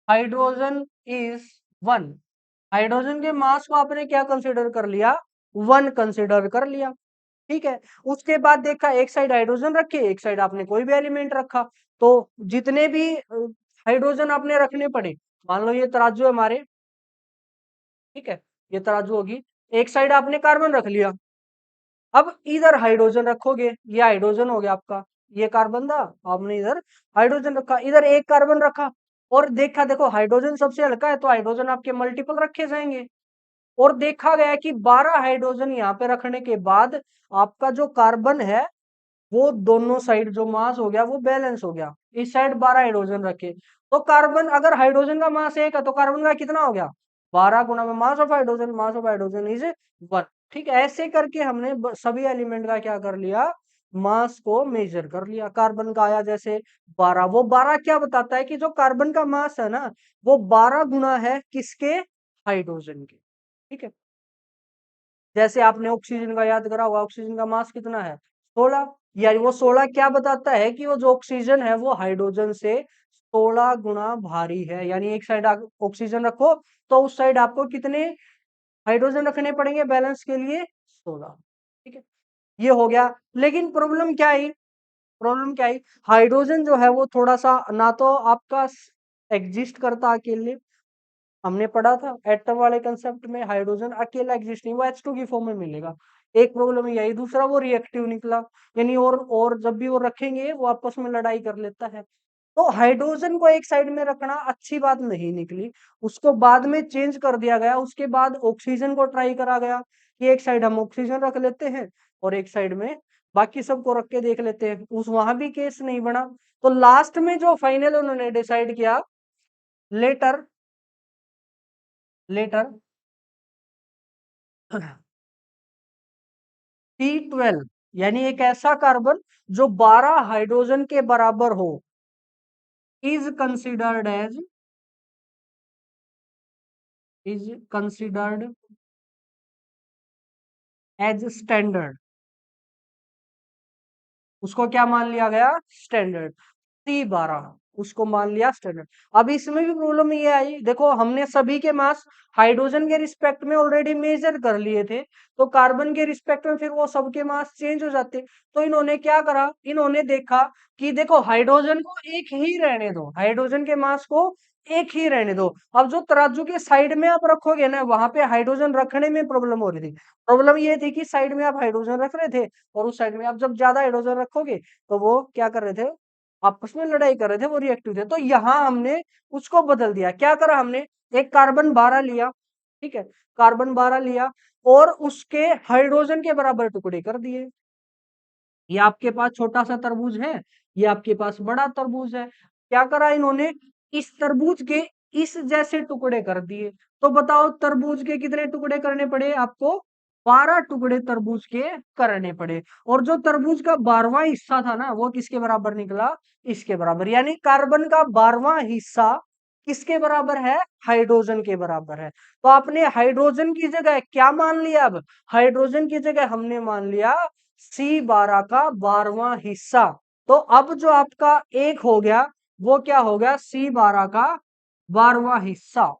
hydrogen is 1। Hydrogen के मास को आपने क्या कंसीडर कर लिया, 1 कंसीडर कर लिया। ठीक है, उसके बाद देखा, एक साइड हाइड्रोजन रखे, एक साइड आपने कोई भी एलिमेंट रखा, तो जितने भी हाइड्रोजन आपने रखने पड़े, मान लो ये तराजू है हमारे, ठीक है, ये तराजू होगी, एक साइड आपने कार्बन रख लिया, अब इधर हाइड्रोजन रखोगे, ये हाइड्रोजन हो गया आपका, ये कार्बन था, आपने इधर हाइड्रोजन रखा, इधर एक कार्बन रखा, और देखा, देखो हाइड्रोजन सबसे हल्का है, तो हाइड्रोजन आपके मल्टीपल रखे जाएंगे। और देखा गया कि 12 हाइड्रोजन यहाँ पे रखने के बाद आपका जो कार्बन है, वो दोनों साइड जो मास हो गया वो बैलेंस हो गया। इस साइड 12 हाइड्रोजन रखे, तो कार्बन, अगर हाइड्रोजन का मास 1 है तो कार्बन का कितना हो गया, 12 गुना में mass of hydrogen, mass of hydrogen is 1। ठीक है, ऐसे करके हमने सभी एलिमेंट का क्या कर लिया, मास को मेजर कर लिया। कार्बन का आया जैसे 12, वो 12 क्या बताता है कि जो कार्बन का मास है ना, वो 12 गुना है किसके, हाइड्रोजन के। ठीक है, जैसे आपने ऑक्सीजन का याद करा होगा, ऑक्सीजन का मास कितना है, 16। यानी वो 16 क्या बताता है कि वो जो ऑक्सीजन है वो हाइड्रोजन से 16 गुना भारी है। यानी एक साइड ऑक्सीजन रखो, तो उस साइड आपको कितने हाइड्रोजन रखने पड़ेंगे बैलेंस के लिए, 16। ठीक है, ये हो गया। लेकिन प्रॉब्लम क्या आई, प्रॉब्लम क्या आई, हाइड्रोजन जो है वो थोड़ा सा ना तो आपका एग्जिस्ट करता अकेले, हमने पढ़ा था एटम वाले कंसेप्ट में, हाइड्रोजन अकेला एग्जिस्ट नहीं, वो H2 की फॉर्म में मिलेगा। एक प्रॉब्लम यही, दूसरा वो रिएक्टिव निकला, यानी और जब भी वो रखेंगे वो आपस में लड़ाई कर लेता है। तो हाइड्रोजन को एक साइड में रखना अच्छी बात नहीं निकली, उसको बाद में चेंज कर दिया गया। उसके बाद ऑक्सीजन को ट्राई करा गया कि एक साइड हम ऑक्सीजन रख लेते हैं और एक साइड में बाकी सबको रख के देख लेते हैं, उस वहां भी केस नहीं बना। तो लास्ट में जो फाइनल उन्होंने डिसाइड किया, लेटर लेटर T12, यानी एक ऐसा कार्बन जो 12 हाइड्रोजन के बराबर हो, is considered considered as standard. उसको क्या मान लिया गया, स्टैंडर्ड। T12 उसको मान लिया स्टैंडर्ड। अब इसमें भी प्रॉब्लम ये आई, देखो हमने सभी के मास हाइड्रोजन के रिस्पेक्ट में ऑलरेडी मेजर कर लिए थे, तो कार्बन के रिस्पेक्ट में फिर वो सबके मास चेंज हो जाते। तो इन्होंने क्या करा, इन्होंने देखा कि देखो हाइड्रोजन को एक ही रहने दो, हाइड्रोजन के मास को एक ही रहने दो। अब जो तराजू के साइड में आप रखोगे ना, वहां पे हाइड्रोजन रखने में प्रॉब्लम हो रही थी। प्रॉब्लम ये थी कि साइड में आप हाइड्रोजन रख रहे थे, और उस साइड में आप जब ज्यादा हाइड्रोजन रखोगे तो वो क्या कर रहे थे, आपस में लड़ाई कर रहे थे, वो रिएक्टिव थे। तो यहाँ हमने उसको बदल दिया, क्या करा हमने, एक कार्बन 12 लिया, ठीक है, कार्बन 12 लिया और उसके हाइड्रोजन के बराबर टुकड़े कर दिए। ये आपके पास छोटा सा तरबूज है, ये आपके पास बड़ा तरबूज है। क्या करा इन्होंने, इस तरबूज के इस जैसे टुकड़े कर दिए। तो बताओ तरबूज के कितने टुकड़े करने पड़े आपको? 12 टुकड़े तरबूज के करने पड़े। और जो तरबूज का 12वां हिस्सा था ना, वो किसके बराबर निकला? इसके बराबर। यानी कार्बन का 12वां हिस्सा किसके बराबर है? हाइड्रोजन के बराबर है। तो आपने हाइड्रोजन की जगह क्या मान लिया? अब हाइड्रोजन की जगह हमने मान लिया C12 का 12वां हिस्सा। तो अब जो आपका एक हो गया, वो क्या हो गया? C12 का 12वां हिस्सा।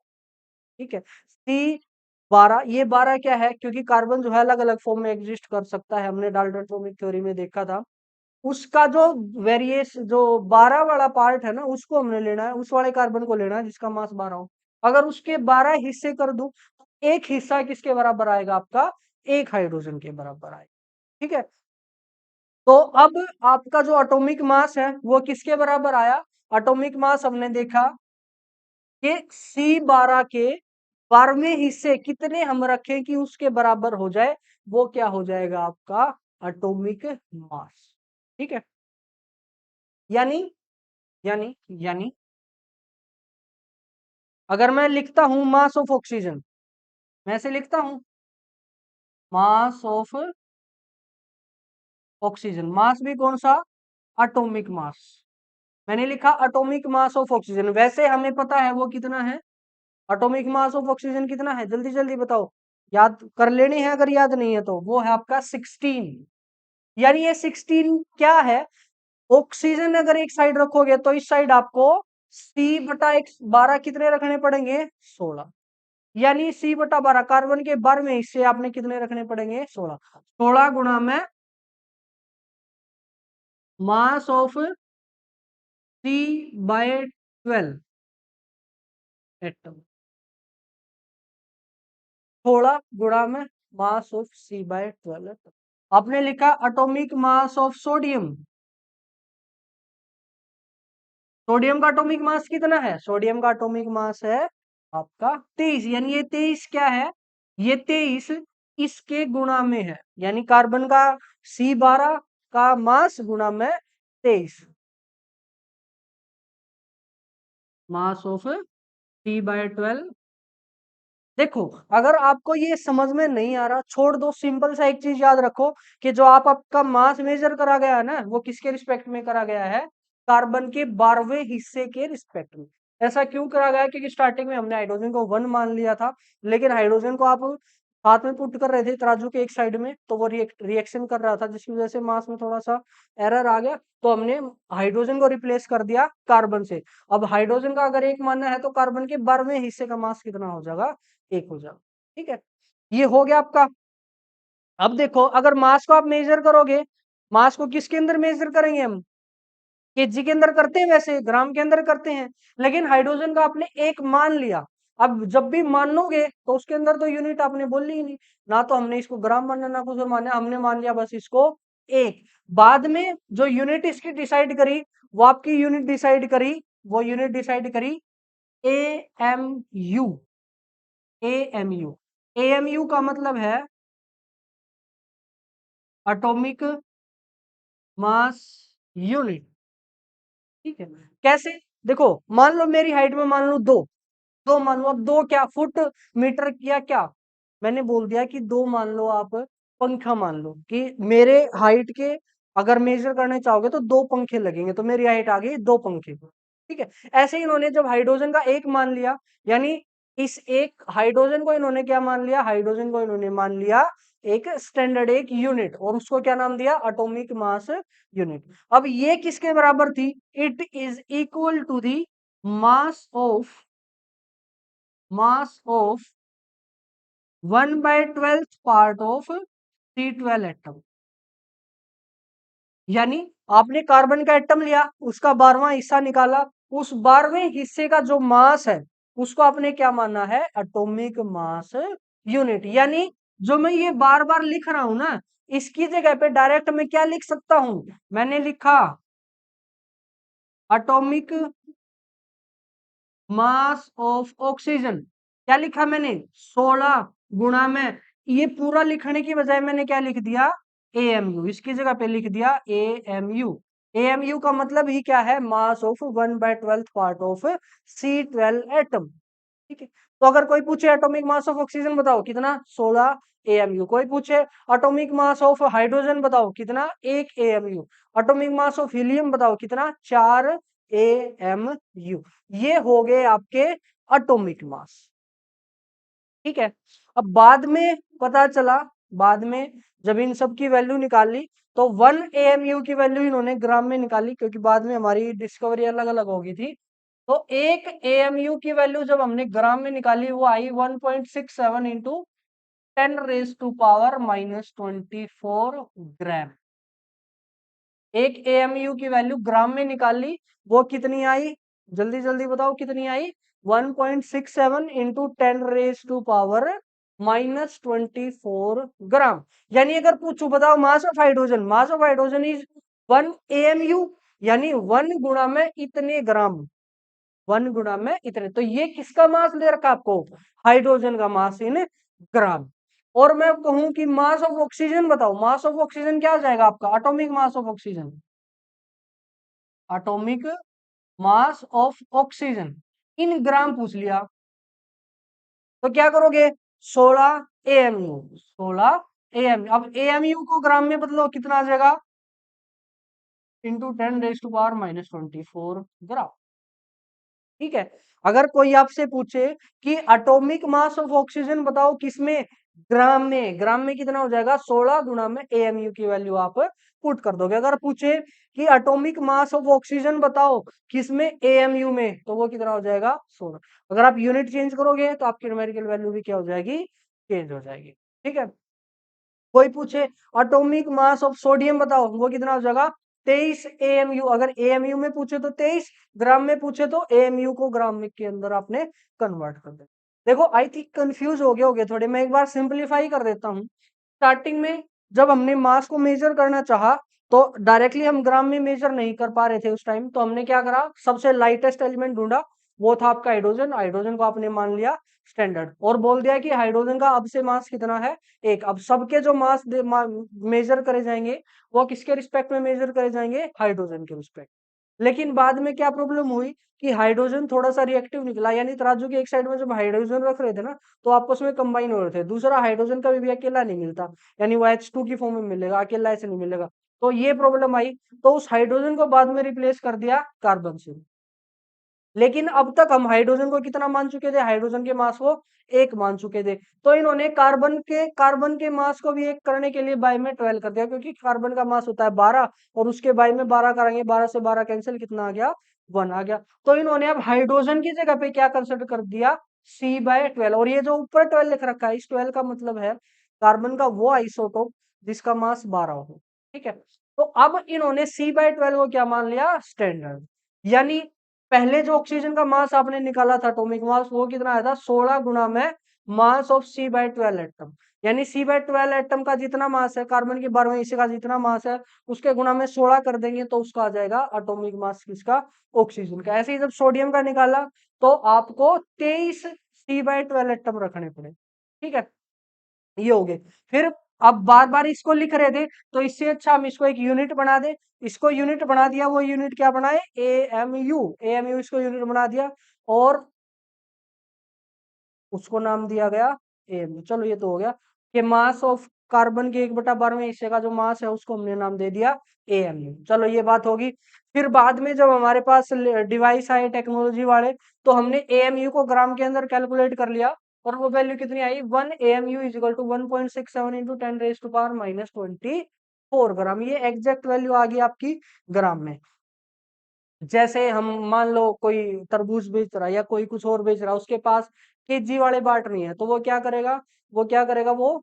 ठीक है, C12, ये 12 क्या है? क्योंकि कार्बन जो है अलग अलग फॉर्म में एग्जिस्ट कर सकता है, हमने डाल्टन एटॉमिक थ्योरी में देखा था। उसका जो वेरिएस जो 12 वाला पार्ट है ना, उसको हमने लेना है, उस वाले कार्बन को लेना है जिसका मास 12 हो। अगर उसके 12 हिस्से कर दूं, एक हिस्सा किसके बराबर आएगा आपका? एक हाइड्रोजन के बराबर आएगा। ठीक है, तो अब आपका जो एटॉमिक मास है वो किसके बराबर आया? एटॉमिक मास हमने देखा कि C12 के 12वें हिस्से कितने हम रखें कि उसके बराबर हो जाए, वो क्या हो जाएगा आपका? एटॉमिक मास। ठीक है, यानी यानी यानी अगर मैं लिखता हूं मास ऑफ ऑक्सीजन, मैं ऐसे लिखता हूं मास ऑफ ऑक्सीजन। मास भी कौन सा? Atomic mass. मैंने लिखा एटॉमिक मास ऑफ ऑक्सीजन। वैसे हमें पता है वो कितना है? एटॉमिक मास ऑफ ऑक्सीजन कितना है? जल्दी जल्दी बताओ, याद कर लेनी है अगर याद नहीं है तो। वो है आपका 16। यानी ये 16 क्या है? ऑक्सीजन अगर एक साइड रखोगे तो इस साइड आपको C/12 कितने रखने पड़ेंगे? 16। यानी C/12 कार्बन के 12वें हिस्से आपने कितने रखने पड़ेंगे? 16। 16 गुणा में मास ऑफ C/12 एटम। 16 गुणा में मास ऑफ C/12 एटम। आपने लिखा atomic mass of sodium. Sodium का एटॉमिक मास कितना है? सोडियम का एटॉमिक मास है आपका 23। यानी ये 23 क्या है? ये 23 इसके गुणा में है। यानी कार्बन का C12 का मास गुणा में 23 मास ऑफ C/12। देखो, अगर आपको ये समझ में नहीं आ रहा, छोड़ दो, सिंपल सा एक चीज याद रखो कि जो आपका मास मेजर करा गया है ना, वो किसके रिस्पेक्ट में करा गया है? कार्बन के 12वें हिस्से के रिस्पेक्ट में। ऐसा क्यों करा गया? क्योंकि स्टार्टिंग में हमने हाइड्रोजन को 1 मान लिया था, लेकिन हाइड्रोजन को आप हाथ में पुट कर रहे थे तराजू के एक साइड में, तो वो रिएक्शन कर रहा था, जिसकी वजह से मास में थोड़ा सा एरर आ गया। तो हमने हाइड्रोजन को रिप्लेस कर दिया कार्बन से। अब हाइड्रोजन का अगर एक मानना है तो कार्बन के 12वें हिस्से का मास कितना हो जाएगा? एक हो जाएगा। ठीक है, ये हो गया आपका। अब देखो, अगर मास को आप मेजर करोगे, मास को किसके अंदर मेजर करेंगे हम? केजी के अंदर करते हैं, वैसे ग्राम के अंदर करते हैं, लेकिन हाइड्रोजन का आपने एक मान लिया। अब जब भी मानोगे तो उसके अंदर तो यूनिट आपने बोली ही नहीं, ना तो हमने इसको ग्राम माना ना कुछ और माना, हमने मान लिया बस इसको एक। बाद में जो यूनिट इसकी डिसाइड करी, वो आपकी यूनिट डिसाइड करी, वो यूनिट डिसाइड करी AMU। AMU, AMU का मतलब है एटॉमिक मास यूनिट। ठीक है, कैसे? देखो, मान लो मेरी हाइट में मान लो 2, 2 मान लो। अब 2 क्या, फुट, मीटर किया क्या? मैंने बोल दिया कि 2 मान लो आप पंखा मान लो कि मेरे हाइट के अगर मेजर करने चाहोगे तो 2 पंखे लगेंगे, तो मेरी हाइट आ गई 2 पंखे। ठीक है, ऐसे ही इन्होंने जब हाइड्रोजन का एक मान लिया, यानी इस एक हाइड्रोजन को इन्होंने क्या मान लिया? हाइड्रोजन को इन्होंने मान लिया एक स्टैंडर्ड, एक यूनिट, और उसको क्या नाम दिया? Atomic mass unit. अब ये किसके बराबर थी? It is equal to the mass of 1/12 part of C12 atom. यानी आपने कार्बन का एटम लिया, उसका 12वां हिस्सा निकाला, उस 12वें हिस्से का जो मास है उसको आपने क्या माना है? Atomic mass unit. यानी जो मैं ये बार बार लिख रहा हूं ना, इसकी जगह पे डायरेक्ट मैं क्या लिख सकता हूं? मैंने लिखा एटॉमिक मास ऑफ ऑक्सीजन। क्या लिखा मैंने? 16 गुणा में, ये पूरा लिखने की बजाय मैंने क्या लिख दिया? AMU। इसकी जगह पे लिख दिया AMU। एएमयू का मतलब ही क्या है, mass of 1/12 part of C12 atom. ठीक है, तो अगर कोई पूछे एटॉमिक मास ऑफ ऑक्सीजन बताओ कितना, 16 एएमयू। कोई पूछे एटॉमिक मास ऑफ हाइड्रोजन बताओ कितना, 1 AMU. Atomic mass of helium बताओ कितना, 4 एएमयू। ये हो गए आपके एटॉमिक मास। ठीक है, अब बाद में पता चला, बाद में जब इन सब की वैल्यू निकाली तो 1 एएमयू की वैल्यू इन्होंने ग्राम में निकाली, क्योंकि बाद में हमारी डिस्कवरी अलग अलग हो गई थी। तो 1 एएमयू की वैल्यू जब हमने ग्राम में निकाली वो आई 1.67 इंटू 10⁻⁻24 ग्राम। 1 एएमयू की वैल्यू ग्राम में निकाली, वो कितनी आई, जल्दी जल्दी बताओ कितनी आई, 1.67 इंटू 10⁻⁻24 ग्राम। यानी अगर पूछू बताओ mass of hydrogen, mass of hydrogen is 1 AMU, यानी 1 गुणा में इतने ग्राम, 1 गुणा में इतने। तो ये किसका मास दे रखा आपको, हाइड्रोजन का मास इन ग्राम। और मैं कहूं कि मास ऑफ ऑक्सीजन बताओ, मास ऑफ ऑक्सीजन क्या हो जाएगा आपका, atomic mass of oxygen, atomic mass of oxygen in gram पूछ लिया, तो क्या करोगे, 16 एएमयू, 16 एएमयू। अब एएमयू को ग्राम में बदलो, कितना आ जाएगा, इंटू 10⁻⁻24 ग्राम। ठीक है, अगर कोई आपसे पूछे कि एटॉमिक मास ऑफ ऑक्सीजन बताओ किसमें, ग्राम में, ग्राम में कितना हो जाएगा, 16 गुना में एएमयू की वैल्यू आप पुट कर दोगे। अगर पूछे कि एटॉमिक मास ऑफ ऑक्सीजन बताओ किसमें, एएमयू में, तो वो कितना हो जाएगा, 16। अगर आप यूनिट चेंज करोगे तो आपकी न्यूमेरिकल वैल्यू भी क्या हो जाएगी, चेंज हो जाएगी। ठीक है, कोई पूछे एटॉमिक मास ऑफ सोडियम बताओ, वो कितना हो जाएगा, 23 एएमयू। अगर एएमयू में पूछे तो 23, ग्राम में पूछे तो एएमयू को ग्राम में के अंदर आपने कन्वर्ट कर दे। देखो आई थिंक कंफ्यूज हो गए थोड़े, मैं एक बार सिंपलीफाई कर देता हूँ। स्टार्टिंग में जब हमने मास को मेजर करना चाहा तो डायरेक्टली हम ग्राम में मेजर नहीं कर पा रहे थे उस टाइम, तो हमने क्या करा, सबसे लाइटेस्ट एलिमेंट ढूंढा, वो था आपका हाइड्रोजन। हाइड्रोजन को आपने मान लिया स्टैंडर्ड, और बोल दिया कि हाइड्रोजन का अब से मास कितना है, एक। अब सबके जो मास मेजर करे जाएंगे वो किसके रिस्पेक्ट में मेजर करे जाएंगे, हाइड्रोजन के रिस्पेक्ट। लेकिन बाद में क्या प्रॉब्लम हुई कि हाइड्रोजन थोड़ा सा रिएक्टिव निकला, यानी तराजू की एक साइड में जब हाइड्रोजन रख रहे थे ना तो आपस में कंबाइन हो रहे थे, दूसरा हाइड्रोजन कभी भी अकेला नहीं मिलता, यानी वो H2 की फॉर्म में मिलेगा, अकेला ऐसे नहीं मिलेगा। तो ये प्रॉब्लम आई, तो उस हाइड्रोजन को बाद में रिप्लेस कर दिया कार्बन से। लेकिन अब तक हम हाइड्रोजन को कितना मान चुके थे, हाइड्रोजन के मास को 1 मान चुके थे। तो इन्होंने कार्बन के मास को भी 1 करने के लिए बाय में 12 कर दिया, क्योंकि कार्बन का मास होता है 12 और उसके बाय में 12 करेंगे, 12 से 12 कैंसिल, कितना आ गया, 1 आ गया। तो इन्होंने अब हाइड्रोजन की जगह पे क्या कंसिडर कर दिया, C/12। और ये जो ऊपर 12 लिख रखा है, इस 12 का मतलब है कार्बन का वो आइसोटोप जिसका मास 12 हो। ठीक है, तो अब इन्होंने C/12 को क्या मान लिया, स्टैंडर्ड। यानी पहले जो ऑक्सीजन का मास आपने निकाला था एटॉमिक मास, वो कितना आया था, 16 गुना में मास ऑफ C/12 एटम। यानी C/12 एटम का जितना मास है, कार्बन के 12वें हिस्से का जितना मास है, उसके गुना में 16 कर देंगे तो उसका आ जाएगा एटॉमिक मास किसका, ऑक्सीजन का। ऐसे ही जब सोडियम का निकाला तो आपको 23 C/12 एटम रखने पड़े। ठीक है, ये हो गए। फिर अब बार बार इसको लिख रहे थे, तो इससे अच्छा हम इसको एक यूनिट बना दे। इसको यूनिट बना दिया, वो यूनिट क्या बनाए, एएमयू। एएमयू इसको यूनिट बना दिया और उसको नाम दिया गया एएमयू। चलो ये तो हो गया कि मास ऑफ कार्बन के 1/12वें हिस्से का जो मास है उसको हमने नाम दे दिया एएमयू। चलो ये बात होगी। फिर बाद में जब हमारे पास डिवाइस आए टेक्नोलॉजी वाले, तो हमने एएमयू को ग्राम के अंदर कैलकुलेट कर लिया, और वो वैल्यू कितनी आई, 1 AMU is equal to 1.67 into 10⁻⁻24 gram. ये एग्जैक्ट वैल्यू आ गई आपकी ग्राम में। जैसे हम मान लो कोई तरबूज बेच रहा है या कोई कुछ और बेच रहा है, उसके पास केजी वाले बाट नहीं है, तो वो क्या करेगा, वो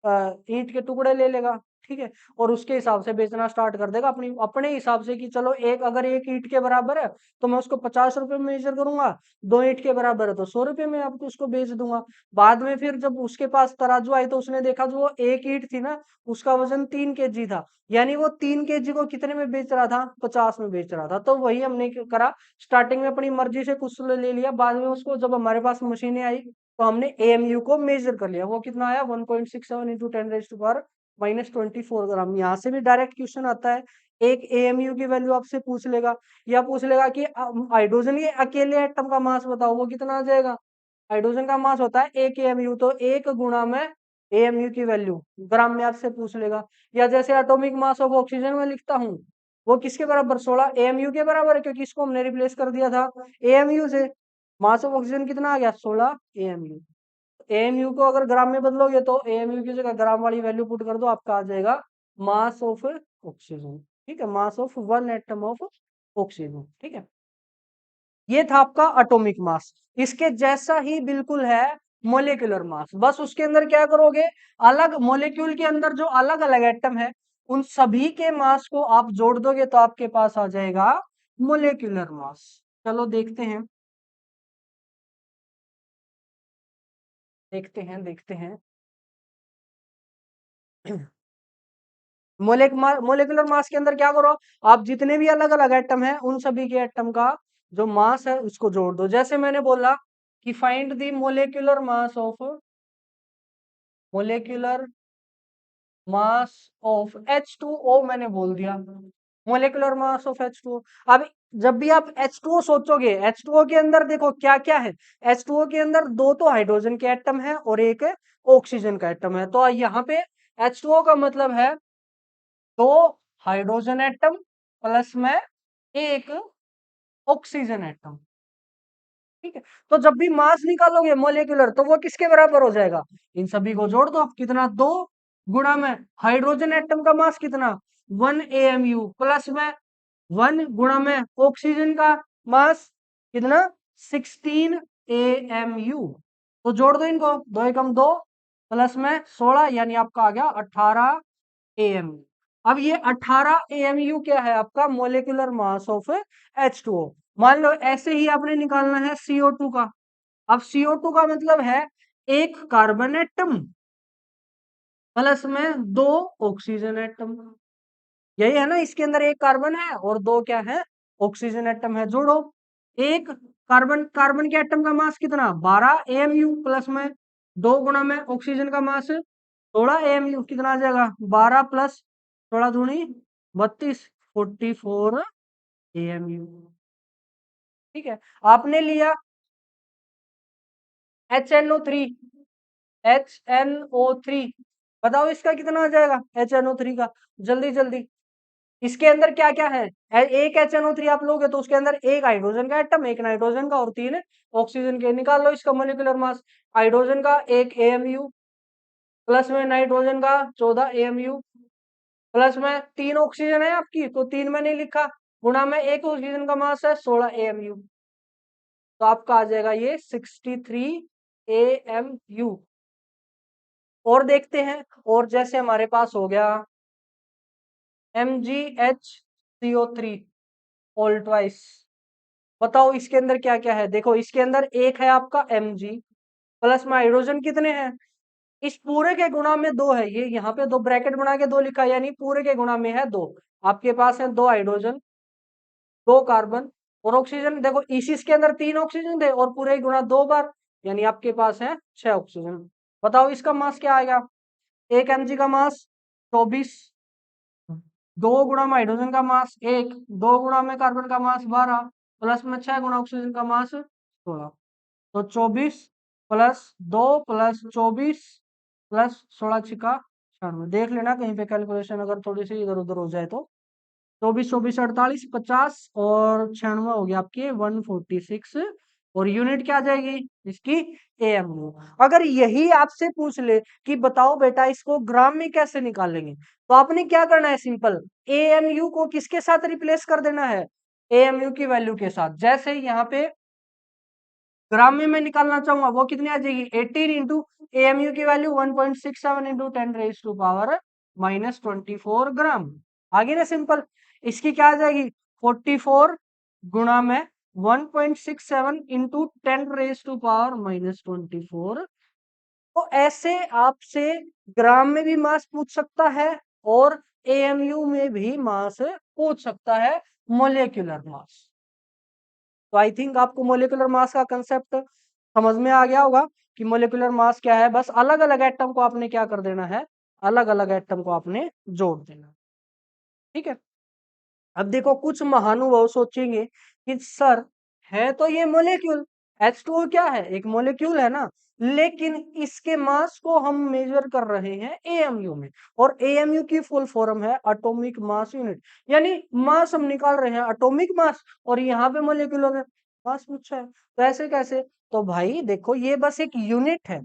ईंट के टुकड़े ले लेगा। ठीक है, और उसके हिसाब से बेचना स्टार्ट कर देगा, अपनी अपने हिसाब से कि चलो अगर एक ईंट के बराबर है तो मैं उसको 50 रुपए में मेजर करूंगा, 2 ईंट के बराबर है तो 100 रुपए में आपको उसको बेच दूंगा। बाद में फिर जब उसके पास तराजू आई तो उसने देखा जो वो एक ईंट थी ना, उसका वजन 3 केजी था, यानी वो 3 केजी को कितने में बेच रहा था, 50 में बेच रहा था। तो वही हमने करा, स्टार्टिंग में अपनी मर्जी से कुछ ले लिया, बाद में उसको जब हमारे पास मशीनें आई तो हमने एएमयू को मेजर कर लिया, वो कितना आया, 1.67 इंटू 10⁻⁻24 ग्राम। यहाँ से भी डायरेक्ट क्वेश्चन आता है, एक एएमयू की वैल्यू आपसे पूछ लेगा, या पूछ लेगा कि हाइड्रोजन के अकेले एटम का मास बताओ, वो कितना आ जाएगा। हाइड्रोजन का मास होता है 1 एएमयू, तो 1 गुणा में एएमयू की वैल्यू ग्राम में आपसे पूछ लेगा। या जैसे एटॉमिक मास ऑफ ऑक्सीजन में लिखता हूँ, वो किसके बराबर 16 एएमयू के बराबर है, क्योंकि इसको हमने रिप्लेस कर दिया था एएमयू से। मास ऑफ ऑक्सीजन कितना आ गया 16 एएमयू। एएमयू को अगर ग्राम में बदलोगे तो एएमयू की जगह ग्राम वाली वैल्यू पुट कर दो, आपका आ जाएगा मास ऑफ ऑक्सीजन। ठीक है, mass of 1 atom of oxygen. ठीक है, ये था आपका एटॉमिक मास। इसके जैसा ही बिल्कुल है मोलिकुलर मास, बस उसके अंदर क्या करोगे, अलग मॉलिक्यूल के अंदर जो अलग अलग एटम है उन सभी के मास को आप जोड़ दोगे तो आपके पास आ जाएगा मोलिकुलर मास। चलो देखते हैं, देखते हैं। मोलिकुलर मास के अंदर क्या करो, आप जितने भी अलग अलग एटम है उन सभी के एटम का जो मास है उसको जोड़ दो। जैसे मैंने बोला कि find the molecular mass of, molecular mass of H2O, मैंने बोल दिया मोलिकुलर मास ऑफ H2O। अब जब भी आप H2O सोचोगे, H2O के अंदर देखो क्या क्या है। H2O के अंदर दो तो हाइड्रोजन के एटम है और एक ऑक्सीजन का एटम है। तो यहाँ पे H2O का मतलब है दो हाइड्रोजन एटम प्लस में एक ऑक्सीजन एटम। ठीक है, तो जब भी मास निकालोगे मोलिकुलर तो वो किसके बराबर हो जाएगा, इन सभी को जोड़ दो। आप कितना, 2 गुणा में हाइड्रोजन एटम का मास कितना 1 एएमयू प्लस में 1 गुणा में ऑक्सीजन का मास कितना 16 एएमयू। तो जोड़ दो इनको, 2 एकम 2 प्लस में 16 यानी आपका आ गया 18 एएमयू। अब ये 18 एएमयू क्या है, आपका मोलिकुलर मास ऑफ H2O। मान लो ऐसे ही आपने निकालना है CO2 का। अब CO2 का मतलब है एक कार्बन एटम प्लस में 2 ऑक्सीजन एटम। यही है ना, इसके अंदर एक कार्बन है और 2 क्या है, ऑक्सीजन एटम है। जोड़ो, एक कार्बन, कार्बन के एटम का मास कितना 12 एएमयू प्लस में 2 गुणा में ऑक्सीजन का मास 16 एएमयू, कितना आ जाएगा 12 प्लस 16 दूनी 32, 44 एएमयू। ठीक है, आपने लिया HNO3, HNO3, बताओ इसका कितना आ जाएगा HNO3 का, जल्दी जल्दी। इसके अंदर क्या क्या है, एक HNO3 आप लोगे तो उसके अंदर एक हाइड्रोजन का एटम, एक नाइट्रोजन का और 3 ऑक्सीजन के। निकाल लो इसका मोलिकुलर मास, हाइड्रोजन का 1 एएमयू प्लस में नाइट्रोजन का 14 एएमयू प्लस में 3 ऑक्सीजन है आपकी तो 3 में नहीं लिखा, गुणा में एक ऑक्सीजन का मास है 16 एएमयू। तो आपका आ जाएगा ये 63 एएमयू। और देखते हैं, और जैसे हमारे पास हो गया MgHCO3 ऑल ट्वाइस। बताओ इसके अंदर क्या क्या है, देखो इसके अंदर एक है आपका Mg प्लस में हाइड्रोजन कितने हैं, इस पूरे के गुणा में 2 है, ये यहाँ पे 2 ब्रैकेट बना के 2 लिखा, यानी पूरे के गुणा में है 2। आपके पास है 2 हाइड्रोजन 2 कार्बन और ऑक्सीजन। देखो इसी के अंदर 3 ऑक्सीजन थे और पूरे गुणा 2 बार, यानी आपके पास है 6 ऑक्सीजन। बताओ इसका मास क्या आएगा, एक Mg का मास 24, 2 गुणा में हाइड्रोजन का मास 1, 2 गुणा में कार्बन का मास 12 प्लस में 6 गुणा ऑक्सीजन का मास 16। तो 24 प्लस 2 प्लस 24 प्लस 16 छिका 96। देख लेना कहीं पे कैलकुलेशन अगर थोड़ी सी इधर उधर हो जाए तो। 24 24 48 50 और 96 हो गया आपके 146। और यूनिट क्या आ जाएगी इसकी एएमयू। अगर यही आपसे पूछ ले कि बताओ बेटा इसको ग्राम में कैसे निकालेंगे, तो आपने क्या करना है, सिंपल एएमयू को किसके साथ रिप्लेस कर देना है, एएमयू की वैल्यू के साथ। जैसे यहाँ पे ग्राम में मैं निकालना चाहूंगा वो कितनी आ जाएगी 18 इंटू एएमयू की value 1.67 into 10 raise to power -24 gram. आगे ना सिंपल, इसकी क्या आ जाएगी 44 गुणा में 1.67 इंटू 10 रेज टू पावर -24। तो ऐसे आपसे ग्राम में भी मास पूछ सकता है और एएमयू में भी मास पूछ सकता है, मोलिकुलर मास। तो आई थिंक आपको मोलिकुलर मास का कंसेप्ट समझ में आ गया होगा कि मोलिकुलर मास क्या है। बस अलग अलग एटम को आपने क्या कर देना है, अलग अलग एटम को आपने जोड़ देना। ठीक है, अब देखो कुछ महानुभाव सोचेंगे कि सर है तो ये मोलेक्यूल, H2O क्या है, एक मोलेक्यूल है ना, लेकिन इसके मास को हम मेजर कर रहे हैं एएमयू में, और एएमयू की फुल फॉर्म है एटॉमिक मास यूनिट, यानी मास हम निकाल रहे हैं एटॉमिक मास, और यहाँ पे मोलेक्यूलर मास पूछा है, तो ऐसे कैसे? तो भाई देखो ये बस एक यूनिट है।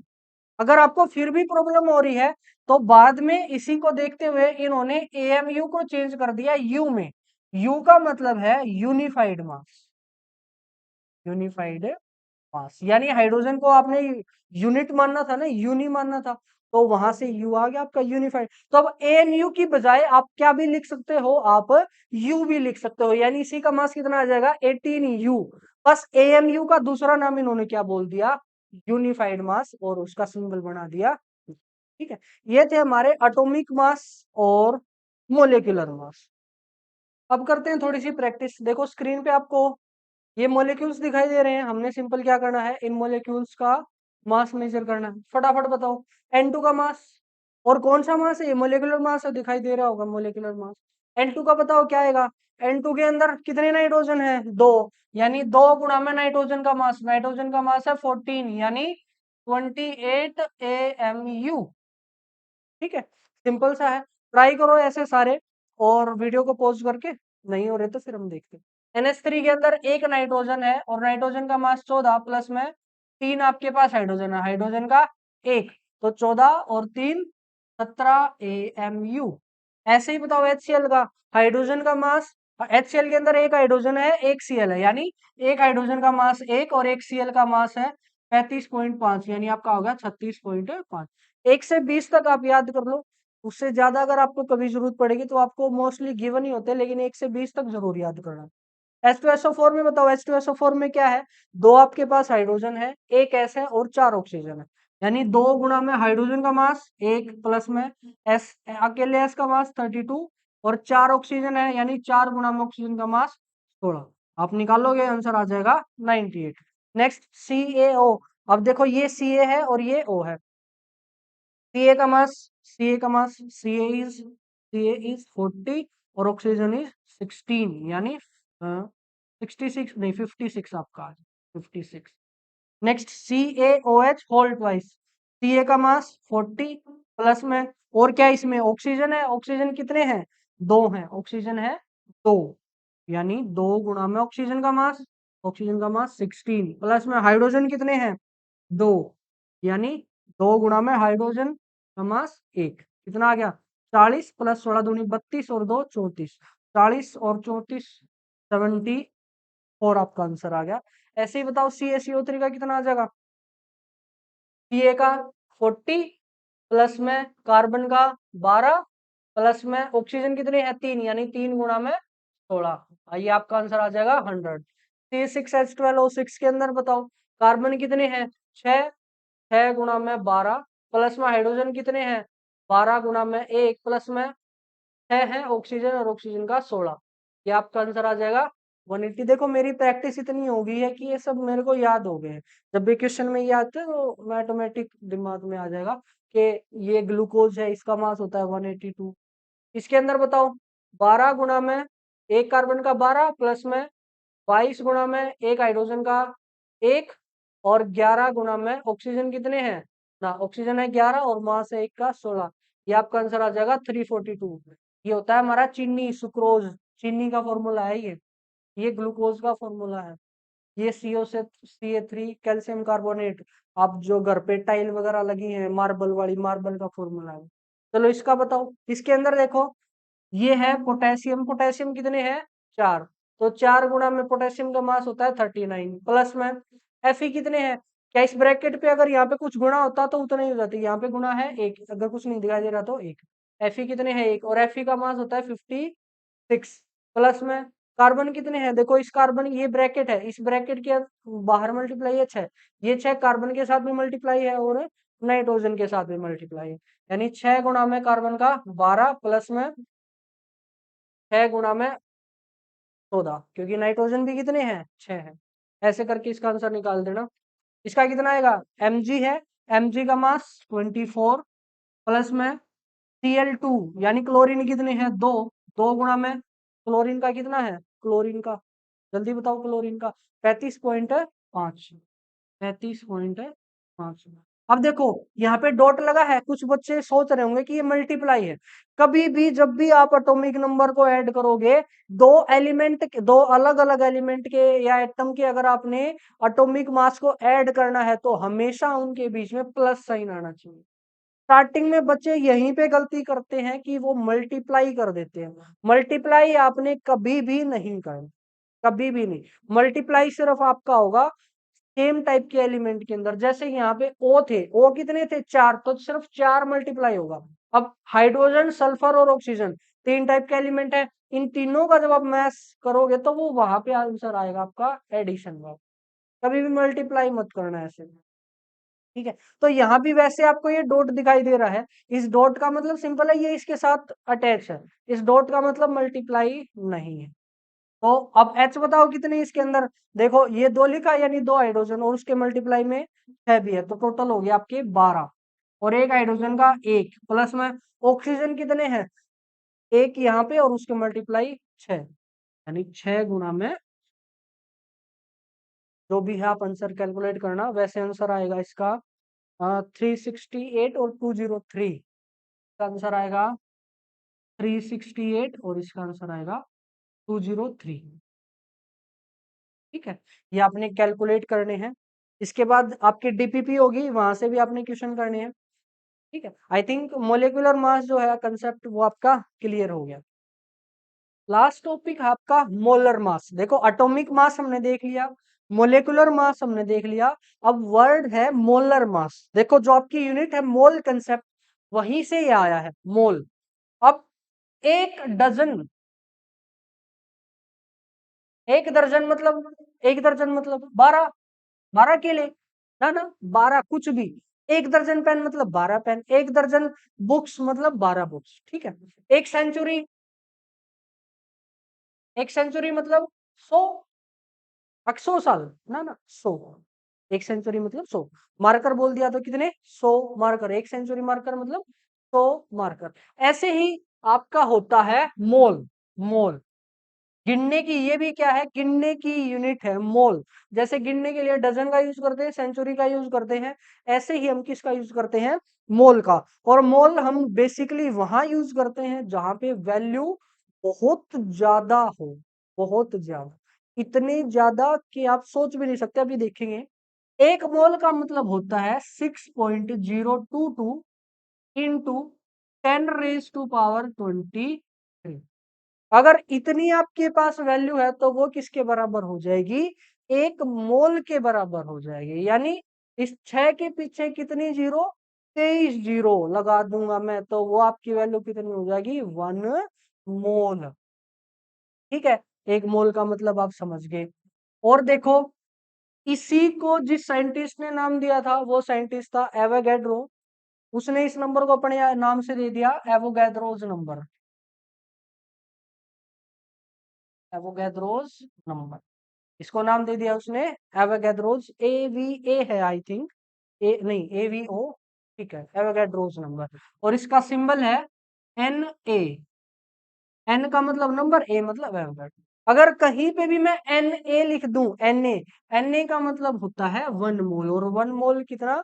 अगर आपको फिर भी प्रॉब्लम हो रही है तो बाद में इसी को देखते हुए इन्होंने एएमयू को चेंज कर दिया यू में। यू का मतलब है यूनिफाइड मास, यूनिफाइड मास, यानी हाइड्रोजन को आपने यूनिट मानना था ना, यूनि मानना था, तो वहां से यू आ गया आपका यूनिफाइड। तो अब एएनयू की बजाय आप क्या भी लिख सकते हो, आप यू भी लिख सकते हो, यानी इसी का मास कितना आ जाएगा 18 यू। बस एएमयू का दूसरा नाम इन्होंने क्या बोल दिया, यूनिफाइड मास, और उसका सिंबल बना दिया। ठीक है, ये थे हमारे एटॉमिक मास और मोलेकुलर मास। अब करते हैं थोड़ी सी प्रैक्टिस। देखो स्क्रीन पे आपको ये मॉलिक्यूल्स दिखाई दे रहे हैं, हमने सिंपल क्या करना है, इन मॉलिक्यूल्स का मास मेजर करना है। फटाफट बताओ N2 का मास, और कौन सा मास है, ये मोलिकुलर मास है, दिखाई दे रहा होगा मोलिकुलर मास। N2 का बताओ क्या आएगा, N2 के अंदर कितने नाइट्रोजन है, दो, यानी दो गुणा में नाइट्रोजन का मास, नाइट्रोजन का मास है 14, यानी 28 AMU। ठीक है, सिंपल सा है, ट्राई करो ऐसे सारे, और वीडियो को पॉज करके, नहीं हो रहे तो फिर हम देखते हैं। NH3 के अंदर एक नाइट्रोजन है, और नाइट्रोजन का मास 14, प्लस में तीन आपके पास हाइड्रोजन है, हाइड्रोजन का एक, तो 14 और 3 17 AMU। ऐसे ही बताओ HCl का, हाइड्रोजन का मास, HCl के अंदर एक हाइड्रोजन है, एक Cl है, यानी एक हाइड्रोजन का मास एक, और एक Cl का मास है 35.5, यानी आपका होगा 36.5। 1 से 20 तक आप याद कर लो, उससे ज्यादा अगर आपको कभी जरूरत पड़ेगी तो आपको मोस्टली गिवन ही होते हैं, लेकिन 1 से 20 तक जरूर याद करना। H2SO4 में बताओ, H2SO4 में क्या है, दो आपके पास हाइड्रोजन है, एक एस है और चार ऑक्सीजन है, यानी दो गुणा में हाइड्रोजन का मास एक, प्लस में एस, अकेले एस का मास 32, और चार ऑक्सीजन है, यानी चार गुणा में ऑक्सीजन का मास 16। आप निकालोगे आंसर आ जाएगा 98। Next CaO। अब देखो ये Ca है और ये O है। Ca का मास, Ca इज 40, और ऑक्सीजन इज 16, यानी 66 नहीं 56 आपका 56। Next CaOH whole twice, Ca का मास 40, प्लस में, और क्या इसमें ऑक्सीजन है, ऑक्सीजन कितने हैं, दो हैं, ऑक्सीजन है दो, यानी दो गुणा में ऑक्सीजन का मास 16, प्लस में हाइड्रोजन कितने हैं, दो, यानी दो गुणा में हाइड्रोजन का मास एक, कितना आ गया 40, प्लस 16 दूनी 32, और दो 34, 40 और 34 74, आपका आंसर आ गया। ऐसे ही बताओ CaCO3 का कितना आ जाएगा, Ca का 40, प्लस में कार्बन का 12, प्लस में ऑक्सीजन कितनी है 3, यानी 3 गुणा में 16, आइए आपका आंसर आ जाएगा 100। C6H12O6 के अंदर बताओ कार्बन कितने हैं 6, 6 गुणा में 12, प्लस में हाइड्रोजन कितने हैं 12 गुणा में 1, प्लस में 6 है ऑक्सीजन, और ऑक्सीजन का 16, ये आपका आंसर आ जाएगा 180। देखो मेरी प्रैक्टिस इतनी हो गई है कि ये सब मेरे को याद हो गए हैं, जब भी क्वेश्चन में ये आते हैं तो ऑटोमेटिक दिमाग में आ जाएगा कि ये ग्लूकोज है, इसका मास होता है 182। इसके अंदर बताओ 12 गुणा में एक कार्बन का 12, प्लस में 22 गुणा में एक हाइड्रोजन का एक, और 11 गुणा में ऑक्सीजन कितने हैं ना, ऑक्सीजन है 11, और मास है एक का 16, ये आपका आंसर आ जाएगा 342। ये होता है हमारा चीनी, सुक्रोज, चीनी का फॉर्मूला है ये ग्लूकोज का फॉर्मूला है। ये CO से Ca3 कैल्शियम कार्बोनेट, आप जो घर पे टाइल वगैरह लगी है मार्बल वाली, मार्बल का फॉर्मूला है। चलो इसका बताओ, इसके अंदर देखो ये है पोटेशियम, पोटेशियम कितने हैं 4, तो 4 गुणा में पोटेशियम का मास होता है 39, प्लस में Fe कितने हैं, क्या इस ब्रैकेट पे अगर यहाँ पे कुछ गुणा होता तो उतना ही हो जाती, यहाँ पे गुणा है एक, अगर कुछ नहीं दिखाई दे रहा तो एक, Fe कितने हैं एक, और Fe का मास होता है 56, प्लस में कार्बन कितने हैं, देखो इस कार्बन, ये ब्रैकेट है, इस ब्रैकेट के बाहर मल्टीप्लाई है 6, ये 6 कार्बन के साथ भी मल्टीप्लाई है, और नाइट्रोजन के साथ भी मल्टीप्लाई है, यानी 6 गुणा में कार्बन का 12, प्लस में 6 गुणा में 14, क्योंकि नाइट्रोजन भी कितने हैं 6 है। ऐसे करके इसका आंसर निकाल देना। इसका कितना आएगा, Mg है, Mg का मास 24, प्लस में Cl2, यानी क्लोरीन कितने हैं दो, दो गुणा में क्लोरीन का कितना है, क्लोरीन का जल्दी बताओ, क्लोरीन का 35.5, 35.5। अब देखो यहाँ पे डॉट लगा है, कुछ बच्चे सोच रहे होंगे कि ये मल्टीप्लाई है। कभी भी जब भी आप एटॉमिक नंबर को ऐड करोगे, दो एलिमेंट के, दो अलग अलग एलिमेंट के या एटम के अगर आपने एटॉमिक मास को ऐड करना है तो हमेशा उनके बीच में प्लस साइन आना चाहिए। स्टार्टिंग में बच्चे यहीं पे गलती करते हैं कि वो मल्टीप्लाई कर देते हैं। मल्टीप्लाई आपने कभी भी नहीं करना, कभी भी नहीं। मल्टीप्लाई सिर्फ आपका होगा सेम टाइप के एलिमेंट के अंदर। जैसे यहाँ पे ओ थे, ओ कितने थे, 4, तो सिर्फ 4 मल्टीप्लाई होगा। अब हाइड्रोजन, सल्फर और ऑक्सीजन तीन टाइप के एलिमेंट है, इन तीनों का जब आप मैथ करोगे तो वो वहां पे आंसर आएगा आपका एडिशन का। कभी भी मल्टीप्लाई मत करना ऐसे, ठीक है। तो यहाँ भी वैसे आपको ये डॉट दिखाई दे रहा है, इस डॉट का मतलब सिंपल है, ये इसके साथ अटैच है, इस डॉट का मतलब मल्टीप्लाई नहीं है। तो अब एच बताओ कितने इसके अंदर, देखो ये 2 लिखा यानी 2 हाइड्रोजन और उसके मल्टीप्लाई में 6 भी है, तो टोटल हो गया आपके 12, और एक हाइड्रोजन का 1 प्लस में ऑक्सीजन कितने हैं, एक यहाँ पे और उसके मल्टीप्लाई 6, यानी 6 गुना में, जो भी है आप आंसर कैलकुलेट करना, वैसे आंसर आएगा इसका 368 और 203, इसका आंसर आएगा 368 और इसका आंसर आएगा 203, ठीक है। ये आपने कैलकुलेट करने हैं। इसके बाद आपकी डीपीपी होगी, वहां से भी आपने क्वेश्चन करने हैं, ठीक है। आई थिंक मोलिकुलर मास जो है कंसेप्ट वो आपका क्लियर हो गया। लास्ट टॉपिक है आपका मोलर मास। देखो एटॉमिक मास हमने देख लिया, मोलिकुलर मास हमने देख लिया, अब वर्ड है मोलर मास। देखो जो आपकी यूनिट है मोल कंसेप्ट, वहीं से ये आया है मोल। अब एक डजन, एक दर्जन मतलब, एक दर्जन मतलब 12, 12 केले ना ना, 12 कुछ भी। एक दर्जन पेन मतलब 12 पेन, एक दर्जन बुक्स मतलब 12 बुक्स, ठीक है। एक सेंचुरी, एक सेंचुरी मतलब 100, 100 साल ना ना 100, एक सेंचुरी मतलब 100। मार्कर बोल दिया तो कितने, 100 मार्कर, एक सेंचुरी मार्कर मतलब 100 मार्कर। ऐसे ही आपका होता है मोल, मोल गिनने की, ये भी क्या है, गिनने की यूनिट है मोल। जैसे गिनने के लिए डजन का यूज करते हैं, सेंचुरी का यूज करते हैं, ऐसे ही हम किसका यूज करते हैं, मोल का। और मोल हम बेसिकली वहां यूज करते हैं जहां पे वैल्यू बहुत ज्यादा हो, बहुत ज्यादा, इतनी ज्यादा कि आप सोच भी नहीं सकते, अभी देखेंगे। एक मोल का मतलब होता है 6.022 इंटू 10⁻²⁰। अगर इतनी आपके पास वैल्यू है तो वो किसके बराबर हो जाएगी, एक मोल के बराबर हो जाएगी। यानी इस 6 के पीछे कितनी जीरो, 23 जीरो लगा दूंगा मैं, तो वो आपकी वैल्यू कितनी हो जाएगी, 1 मोल, ठीक है। एक मोल का मतलब आप समझ गए। और देखो इसी को जिस साइंटिस्ट ने नाम दिया था वो साइंटिस्ट था एवोगैड्रो, उसने इस नंबर को अपने नाम से दे दिया एवोगैड्रोस नंबर, एवोगैड्रोस नंबर, इसको नाम दे दिया उसने एवोगैड्रोस, AVA है आई थिंक, ए नहीं AVO, ठीक है, एवोगैड्रोस नंबर। और इसका सिंबल है Na, एन का मतलब नंबर, ए मतलब एवोगैड्रो। अगर कहीं पे भी मैं Na लिख दूं, Na का मतलब होता है 1 मोल, और 1 मोल कितना,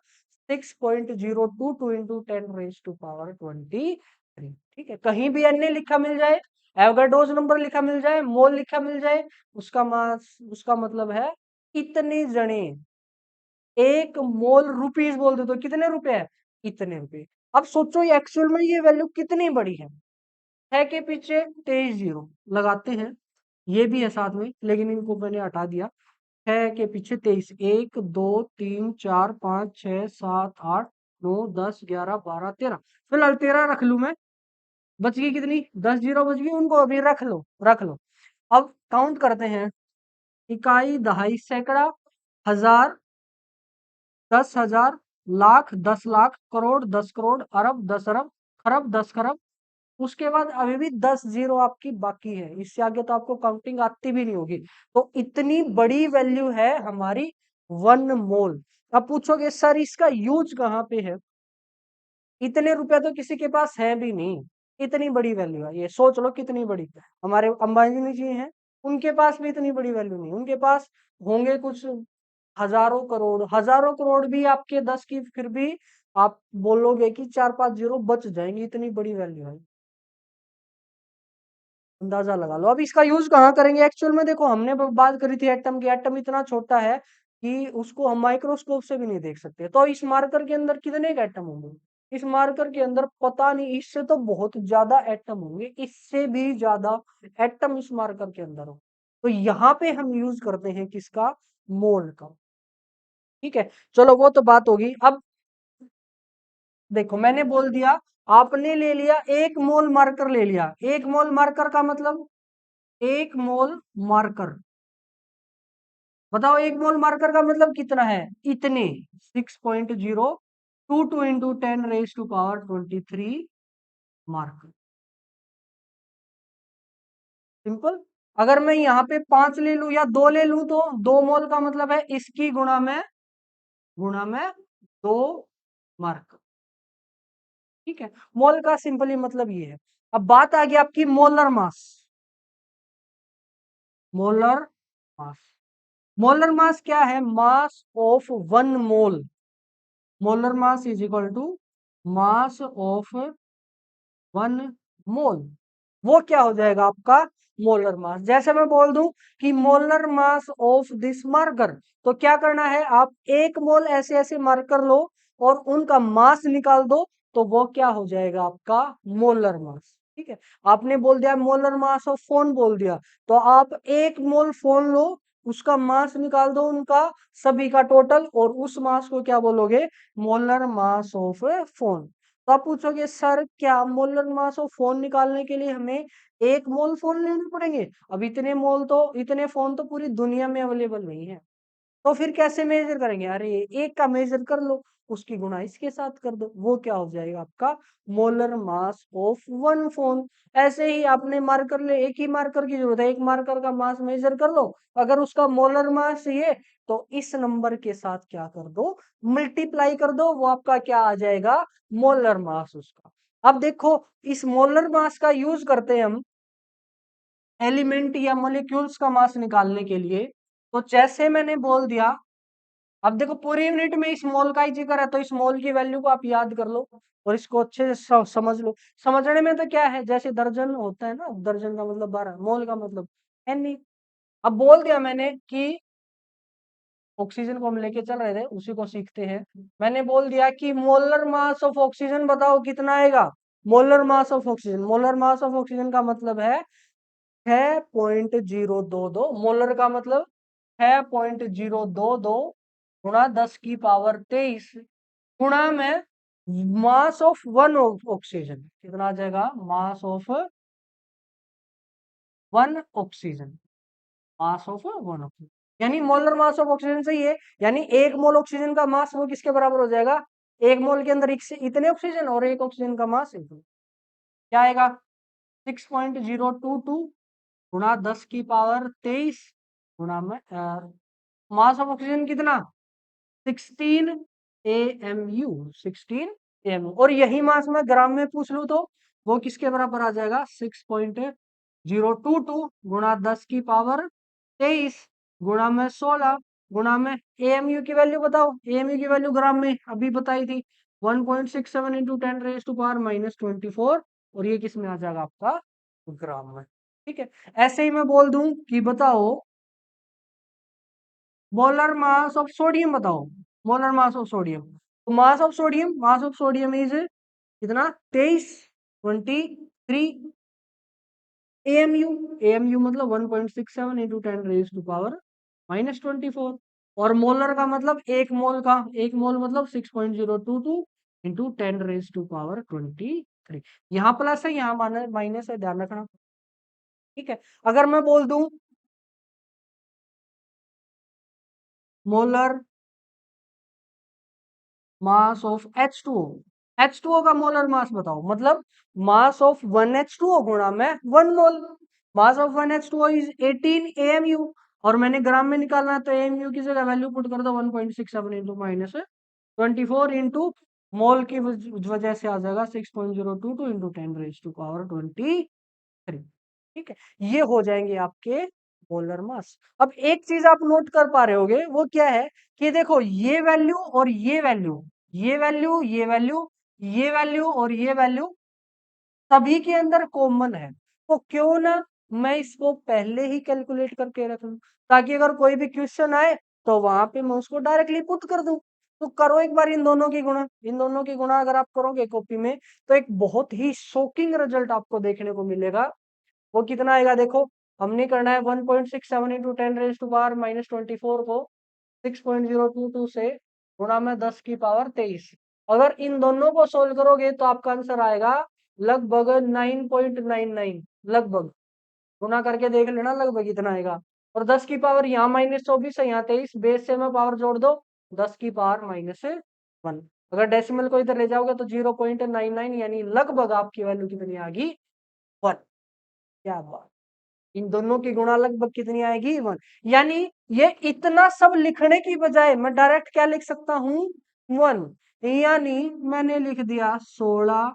6.022 इंटू 10⁻²⁰, ठीक है। कहीं भी Na लिखा मिल जाए, एवोगैड्रोस नंबर लिखा मिल जाए, मोल लिखा मिल जाए, उसका मास, उसका मतलब है इतने जने। एक मोल रुपीस बोल दो तो कितने रुपए है, इतने रुपए। अब सोचो ये एक्चुअल में ये वैल्यू कितनी बड़ी है, 6 के पीछे 23 जीरो लगाते हैं, ये भी है साथ में लेकिन इनको मैंने हटा दिया। 6 के पीछे 23, 1 2 3 4 5 6 7 8 9 10 11 12 13, फिलहाल 13 रख लू मैं, बच गई कितनी, 10 जीरो बच गई, उनको अभी रख लो, रख लो। अब काउंट करते हैं, इकाई, दहाई, सैकड़ा, हजार, 10,000, लाख, 10 लाख, करोड़, 10 करोड़, अरब, 10 अरब, खरब, 10 खरब। उसके बाद अभी भी 10 जीरो आपकी बाकी है, इससे आगे तो आपको काउंटिंग आती भी नहीं होगी। तो इतनी बड़ी वैल्यू है हमारी 1 मोल। अब पूछोगे सर इसका यूज कहाँ पे है, इतने रुपए तो किसी के पास है भी नहीं, इतनी बड़ी वैल्यू है, ये सोच लो कितनी बड़ी। हमारे अंबानी जी हैं, उनके पास भी इतनी बड़ी वैल्यू नहीं, उनके पास होंगे कुछ हजारों करोड़, हजारों करोड़ भी आपके 10 की, फिर भी आप बोलोगे कि 4-5 जीरो बच जाएंगे, इतनी बड़ी वैल्यू है। अंदाजा लगा लो। अब इसका यूज कहाँ करेंगे एक्चुअल में? देखो हमने बात करी थी एटम की, एटम इतना छोटा है कि उसको हम माइक्रोस्कोप से भी नहीं देख सकते, तो इस मार्कर के अंदर कितने के एटम होंगे? इस मार्कर के अंदर पता नहीं, इससे तो बहुत ज्यादा एटम होंगे, इससे भी ज्यादा एटम इस मार्कर के अंदर हो। तो यहाँ पे हम यूज करते हैं किसका? मोल का। ठीक है, चलो वो तो बात होगी। अब देखो मैंने बोल दिया, आपने ले लिया 1 मोल मार्कर ले लिया। 1 मोल मार्कर का मतलब, 1 मोल मार्कर, बताओ 1 मोल मार्कर का मतलब कितना है? इतने 6.022 इंटू 10⁻⁻23 मार्कर। सिंपल। अगर मैं यहाँ पे 5 ले लूं या 2 ले लूं, तो 2 मोल का मतलब है इसकी गुणा में 2 मार्कर। ठीक है, मोल का सिंपली मतलब ये है। अब बात आ गई आपकी molar mass. Molar mass, molar mass क्या है? Mass of 1 mole. Molar mass is equal to mass of 1 mole. वो क्या हो जाएगा आपका? Molar mass. जैसे मैं बोल दूं कि molar mass of this marker, तो क्या करना है? आप 1 मोल ऐसे ऐसे मार्कर लो और उनका मास निकाल दो, तो वो क्या हो जाएगा आपका? मोलर मास। ठीक है, आपने बोल दिया मोलर मास ऑफ फोन बोल दिया, तो आप 1 मोल फोन लो, उसका मास निकाल दो उनका सभी का टोटल, और उस मास को क्या बोलोगे? Molar mass of phone. तो आप पूछोगे सर क्या मोलर मास ऑफ फोन निकालने के लिए हमें 1 मोल फोन लेने पड़ेंगे? अब इतने मोल तो, इतने फोन तो पूरी दुनिया में अवेलेबल नहीं है, तो फिर कैसे मेजर करेंगे? अरे एक का मेजर कर लो, उसकी गुणा इसके साथ कर दो, वो क्या हो जाएगा आपका? Molar mass of 1 phone. ऐसे ही आपने मार्कर ले, एक ही मार्कर की जरूरत है, एक मार्कर का मास मेजर कर लो, अगर उसका मोलर मास ये, तो इस नंबर के साथ क्या कर दो? मल्टीप्लाई कर दो, वो आपका क्या आ जाएगा? मोलर मास उसका। अब देखो, इस मोलर मास का यूज करते हैं हम एलिमेंट या मॉलिक्यूल्स का मास निकालने के लिए। तो जैसे मैंने बोल दिया, अब देखो पूरी यूनिट में इस मोल का ही जिक्र है, तो इस मोल की वैल्यू को आप याद कर लो और इसको अच्छे से समझ लो। समझने में तो क्या है, जैसे दर्जन होता है ना, दर्जन का मतलब 12, मोल का मतलब एन। अब बोल दिया मैंने कि ऑक्सीजन को हम लेके चल रहे थे, उसी को सीखते हैं। मैंने बोल दिया कि मोलर मास ऑफ ऑक्सीजन बताओ कितना आएगा? Molar mass of oxygen, molar mass of oxygen का मतलब है 6.022। मोलर का मतलब 6.022 गुणा 10⁻23 गुणा में मास ऑफ 1 ऑक्सीजन। कितना आ जाएगा? मास of 1 oxygen, mass of 1 oxygen, यानी मोलर मास ऑफ ऑक्सीजन सही है। यानी 1 मोल ऑक्सीजन का मास वो किसके बराबर हो जाएगा? 1 मोल के अंदर इतने ऑक्सीजन और 1 ऑक्सीजन का मास इतना। क्या आएगा? 6.022 गुणा 10⁻23 गुणा में मास ऑफ ऑक्सीजन कितना? 16 AMU। 16 AMU, और यही मास में ग्राम में पूछ लूं तो वो किसके बराबर आ जाएगा? 6.022 गुणा 10⁻23 गुणा में 16 गुणा में AMU की वैल्यू बताओ। AMU की वैल्यू ग्राम में अभी बताई थी, 1.67 इंटू 10⁻⁻24, और ये किस में आ जाएगा आपका? ग्राम में। ठीक है, ऐसे ही मैं बोल दूं कि बताओ मोलर मास ऑफ सोडियम बताओ। मोलर मास ऑफ सोडियम, तो मास ऑफ सोडियम इज कितना? 23 AMU। AMU मतलब 1.67 इंटू 10⁻⁻24, और मोलर का मतलब 1 मोल का, 1 मोल मतलब 6.022 इंटू 10⁻⁻23। यहाँ प्लस है, यहाँ माइनस है, ध्यान रखना। ठीक है, अगर मैं बोल दूं molar mass of H2O, H2O का मोलर मास बताओ, मतलब मास ऑफ 1H2O गुणा में 1 mole. Mass of 1H2O is 18 AMU, और मैंने ग्राम में निकालना है, तो AMU की जगह वैल्यू पुट कर दो 1.67 इंटू -24 इंटू मोल की वजह से आ जाएगा 6.022 इंटू 10⁻23। ठीक है, ये हो जाएंगे आपके मोलर मास। अब एक चीज आप नोट कर पा रहे होगे, वो क्या है कि देखो ये वैल्यू और ये वैल्यू, ये वैल्यू, ये वैल्यू, ये वैल्यू और ये वैल्यू सभी के अंदर कॉमन है। तो क्यों ना मैं इसको पहले ही कैलकुलेट करके रख लूं, ताकि अगर कोई भी क्वेश्चन आए तो वहां पे मैं उसको डायरेक्टली पुट कर दूं। तो करो एक बार इन दोनों की गुणा, इन दोनों की गुणा अगर आप करोगे कॉपी में, तो एक बहुत ही शॉकिंग रिजल्ट आपको देखने को मिलेगा। वो कितना आएगा देखो, हमने करना है 1.67 इंटू 10⁻⁻24 को 6.022 से गुणा में 10⁻23। अगर इन दोनों को सोल्व करोगे तो आपका आंसर आएगा लगभग 9.99, लगभग। गुना करके देख लेना लगभग इतना आएगा। और 10 की पावर यहाँ -24 है, यहाँ 23, बेस से में पावर जोड़ दो, 10 की पावर -1। अगर डेसिमल को इधर ले जाओगे तो 0.99, यानी लगभग आपकी वैल्यू कितनी आ गई, 1। क्या बात, इन दोनों की गुणा लगभग कितनी आएगी, 1। यानी ये इतना सब लिखने की बजाय मैं डायरेक्ट क्या लिख सकता हूं, 1। यानी मैंने लिख दिया 16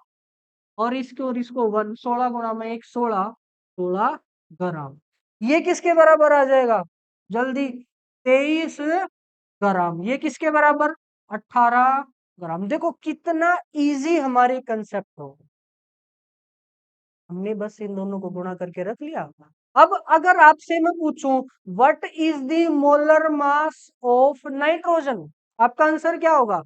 और इसको 1, 16 गुणा में 1, 16, 16 ग्राम। ये किसके बराबर आ जाएगा, जल्दी, 23 ग्राम। ये किसके बराबर, 18 ग्राम। देखो कितना इजी हमारे कंसेप्ट हो, हमने बस इन दोनों को गुणा करके रख लिया। अब अगर आपसे मैं पूछूं what is the molar mass of nitrogen, आपका आंसर क्या होगा,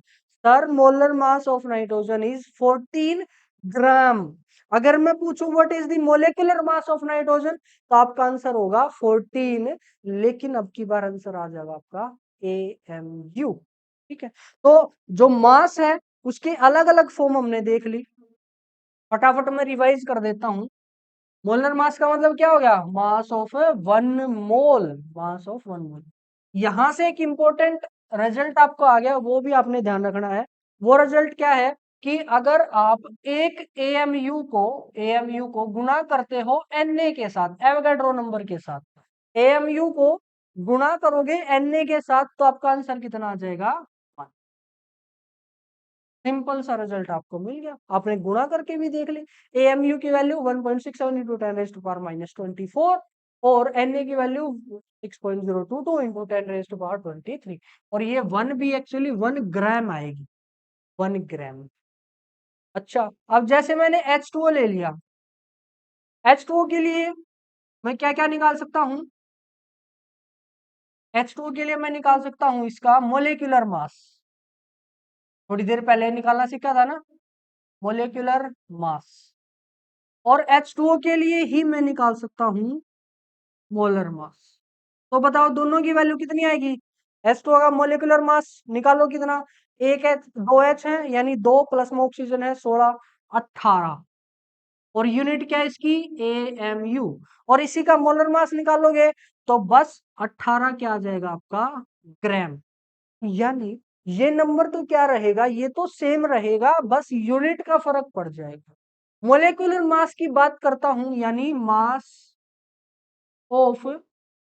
sir molar mass of nitrogen is 14 ग्राम। अगर मैं पूछूं what is the molecular mass of nitrogen, तो आपका आंसर होगा 14। लेकिन अब की बार आंसर आ जाएगा आपका AMU। ठीक है, तो जो मास है उसके अलग अलग फॉर्म हमने देख ली। फटाफट मैं रिवाइज कर देता हूं। मोलर मास का मतलब क्या हो गया, मास ऑफ 1 मोल, मास ऑफ 1 मोल। यहां से एक इंपॉर्टेंट रिजल्ट आपको आ गया, वो भी आपने ध्यान रखना है। वो रिजल्ट क्या है कि अगर आप एक एएमयू को गुणा करते हो Na के साथ, एवोगैड्रो नंबर के साथ, एएमयू को गुणा करोगे Na के साथ, तो आपका आंसर कितना आ जाएगा, सिंपल सा रिजल्ट आपको मिल गया। आपने गुणा करके भी देख ली, एएमयू की वैल्यू 1.67 इंटू 10⁻⁻24 और Na की वैल्यू 6.022 इंटू 10⁻23। और ये 1 भी एक्चुअली 1 ग्राम आएगी, 1 ग्राम। अच्छा, अब जैसे मैंने H2O ले लिया, H2O के लिए मैं क्या क्या निकाल सकता हूं, H2O के लिए मैं निकाल सकता हूं इसका मोलेक्युलर मास। थोड़ी देर पहले निकालना सीखा था ना, मोलेक्युलर मास। और H2O के लिए ही मैं निकाल सकता हूं मोलर मास। तो बताओ दोनों की वैल्यू कितनी आएगी, H2O का मोलिकुलर मास निकालो कितना, एक H, 2H है, यानी 2 प्लस में ऑक्सीजन है 16, 18। और यूनिट क्या है इसकी, AMU। और इसी का मोलर मास निकालोगे तो बस 18 क्या आ जाएगा आपका, ग्राम। यानी ये नंबर तो क्या रहेगा, ये तो सेम रहेगा, बस यूनिट का फर्क पड़ जाएगा। मोलेकुलर मास की बात करता हूं, यानी मास ऑफ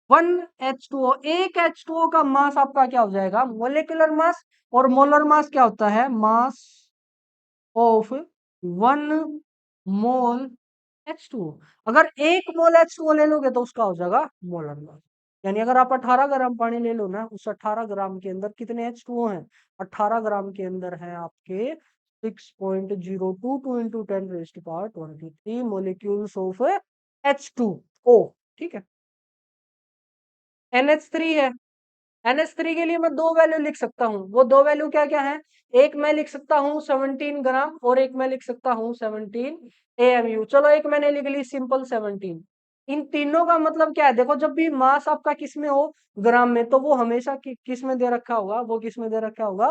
1H2O, एक H2O का मास आपका क्या हो जाएगा, मोलेकुलर मास। और मोलर मास क्या होता है, मास ऑफ 1 मोल H2O। अगर 1 मोल H2O ले लोगे तो उसका हो जाएगा मोलर मास। यानी अगर आप 18 ग्राम पानी ले लो ना, उस 18 ग्राम के अंदर कितने H2O हैं, 18 ग्राम के अंदर है आपके 6.022 इंटू 10⁻23 मोलिक्यूल्स ऑफ H2O। ठीक है, NH3 है, NH3 के लिए मैं दो वैल्यू लिख सकता हूँ। वो दो वैल्यू क्या क्या है, एक मैं लिख सकता हूँ 17 ग्राम और एक मैं लिख सकता हूँ 17 AMU। चलो एक मैंने लिख ली सिंपल 17। इन तीनों का मतलब क्या है, देखो जब भी मास आपका किस में हो, ग्राम में, तो वो हमेशा किस में दे रखा होगा, वो किस में दे रखा होगा,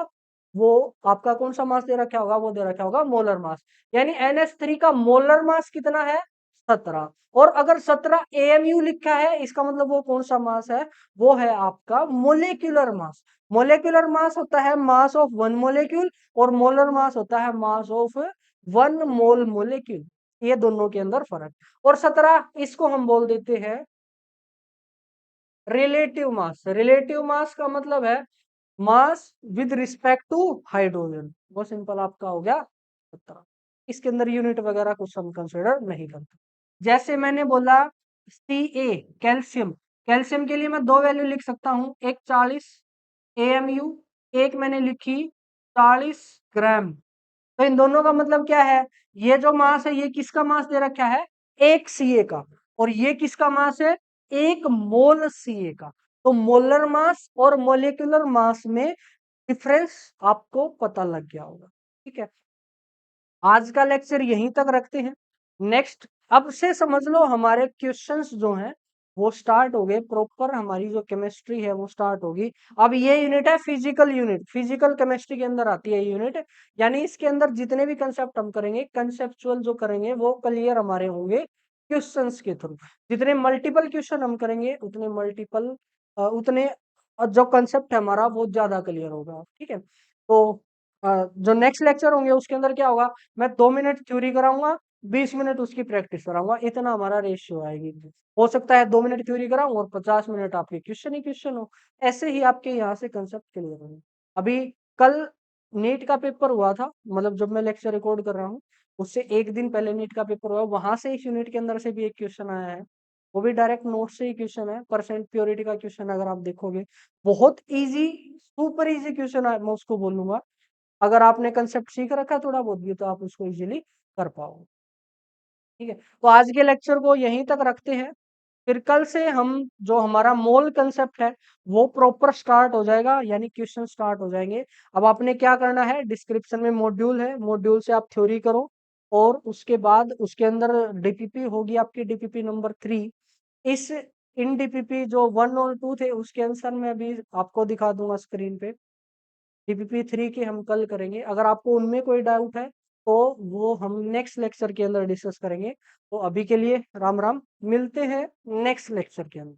वो आपका कौन सा मास दे रखा होगा, वो दे रखा होगा मोलर मास। यानी NH3 का मोलर मास कितना है, 17। और अगर 17 AMU लिखा है, इसका मतलब वो कौन सा मास है, वो है आपका मोलेक्युलर मास। मोलेक्युलर मास होता है मास ऑफ 1 मोलेक्यूल, और मोलर मास होता है मास ऑफ 1 मोल मोलेक्यूल। ये दोनों के अंदर फर्क। और 17 इसको हम बोल देते हैं रिलेटिव मास। रिलेटिव मास का मतलब है mass with respect to hydrogen. वो सिंपल आपका हो गया 17। इसके अंदर यूनिट वगैरह कुछ हम कंसिडर नहीं करते। जैसे मैंने बोला Ca कैल्शियम, कैल्शियम के लिए मैं दो वैल्यू लिख सकता हूँ, एक 40 AMU, एक मैंने लिखी 40 ग्राम। तो इन दोनों का मतलब क्या है, ये जो मास है ये किसका मास दे रखा है, एक Ca का, और ये किसका मास है, एक मोल Ca का। तो मोलर मास और मोलिकुलर मास में डिफरेंस आपको पता लग गया होगा। ठीक है, आज का लेक्चर यहीं तक रखते हैं। नेक्स्ट अब से समझ लो हमारे क्वेश्चंस जो हैं वो स्टार्ट हो गए, प्रॉपर हमारी जो केमिस्ट्री है वो स्टार्ट होगी। अब ये यूनिट है फिजिकल यूनिट, फिजिकल केमिस्ट्री के अंदर आती है यूनिट, यानी इसके अंदर जितने भी कंसेप्ट हम करेंगे, कंसेप्चुअल जो करेंगे वो क्लियर हमारे होंगे क्वेश्चंस के थ्रू। जितने मल्टीपल क्वेश्चन हम करेंगे उतने मल्टीपल उतने जो कंसेप्ट है हमारा वो ज्यादा क्लियर होगा। ठीक है, तो जो नेक्स्ट लेक्चर होंगे उसके अंदर क्या होगा, मैं 2 मिनट थ्योरी कराऊंगा, 20 मिनट उसकी प्रैक्टिस कराऊंगा, इतना हमारा रेशियो आएगी। हो सकता है 2 मिनट थ्योरी कराऊं और 50 मिनट आपके क्वेश्चन ही क्वेश्चन हो। ऐसे ही आपके यहाँ से कंसेप्ट क्लियर होंगे। अभी कल नीट का पेपर हुआ था, मतलब जब मैं लेक्चर रिकॉर्ड कर रहा हूँ उससे एक दिन पहले नीट का पेपर हुआ, वहां से इस यूनिट के अंदर से भी एक क्वेश्चन आया है। वो भी डायरेक्ट नोट से ही क्वेश्चन है, परसेंट प्योरिटी का क्वेश्चन। अगर आप देखोगे बहुत इजी, सुपर इजी क्वेश्चन है, मैं उसको बोलूंगा। अगर आपने कंसेप्ट सीख रखा है थोड़ा बहुत भी तो आप उसको इजीली कर पाओगे। ठीक है, तो आज के लेक्चर को यहीं तक रखते हैं। फिर कल से हम जो हमारा मोल कंसेप्ट है वो प्रॉपर स्टार्ट हो जाएगा, यानी क्वेश्चन स्टार्ट हो जाएंगे। अब आपने क्या करना है, डिस्क्रिप्शन में मॉड्यूल है, मॉड्यूल से आप थ्योरी करो, और उसके बाद उसके अंदर डीपीपी होगी आपकी, डीपीपी नंबर 3। इस इन डीपीपी जो 1 और 2 थे उसके आंसर मैं अभी आपको दिखा दूंगा स्क्रीन पे। डीपीपी 3 के हम कल करेंगे, अगर आपको उनमें कोई डाउट है तो वो हम नेक्स्ट लेक्चर के अंदर डिस्कस करेंगे। तो अभी के लिए राम राम, मिलते हैं नेक्स्ट लेक्चर के अंदर।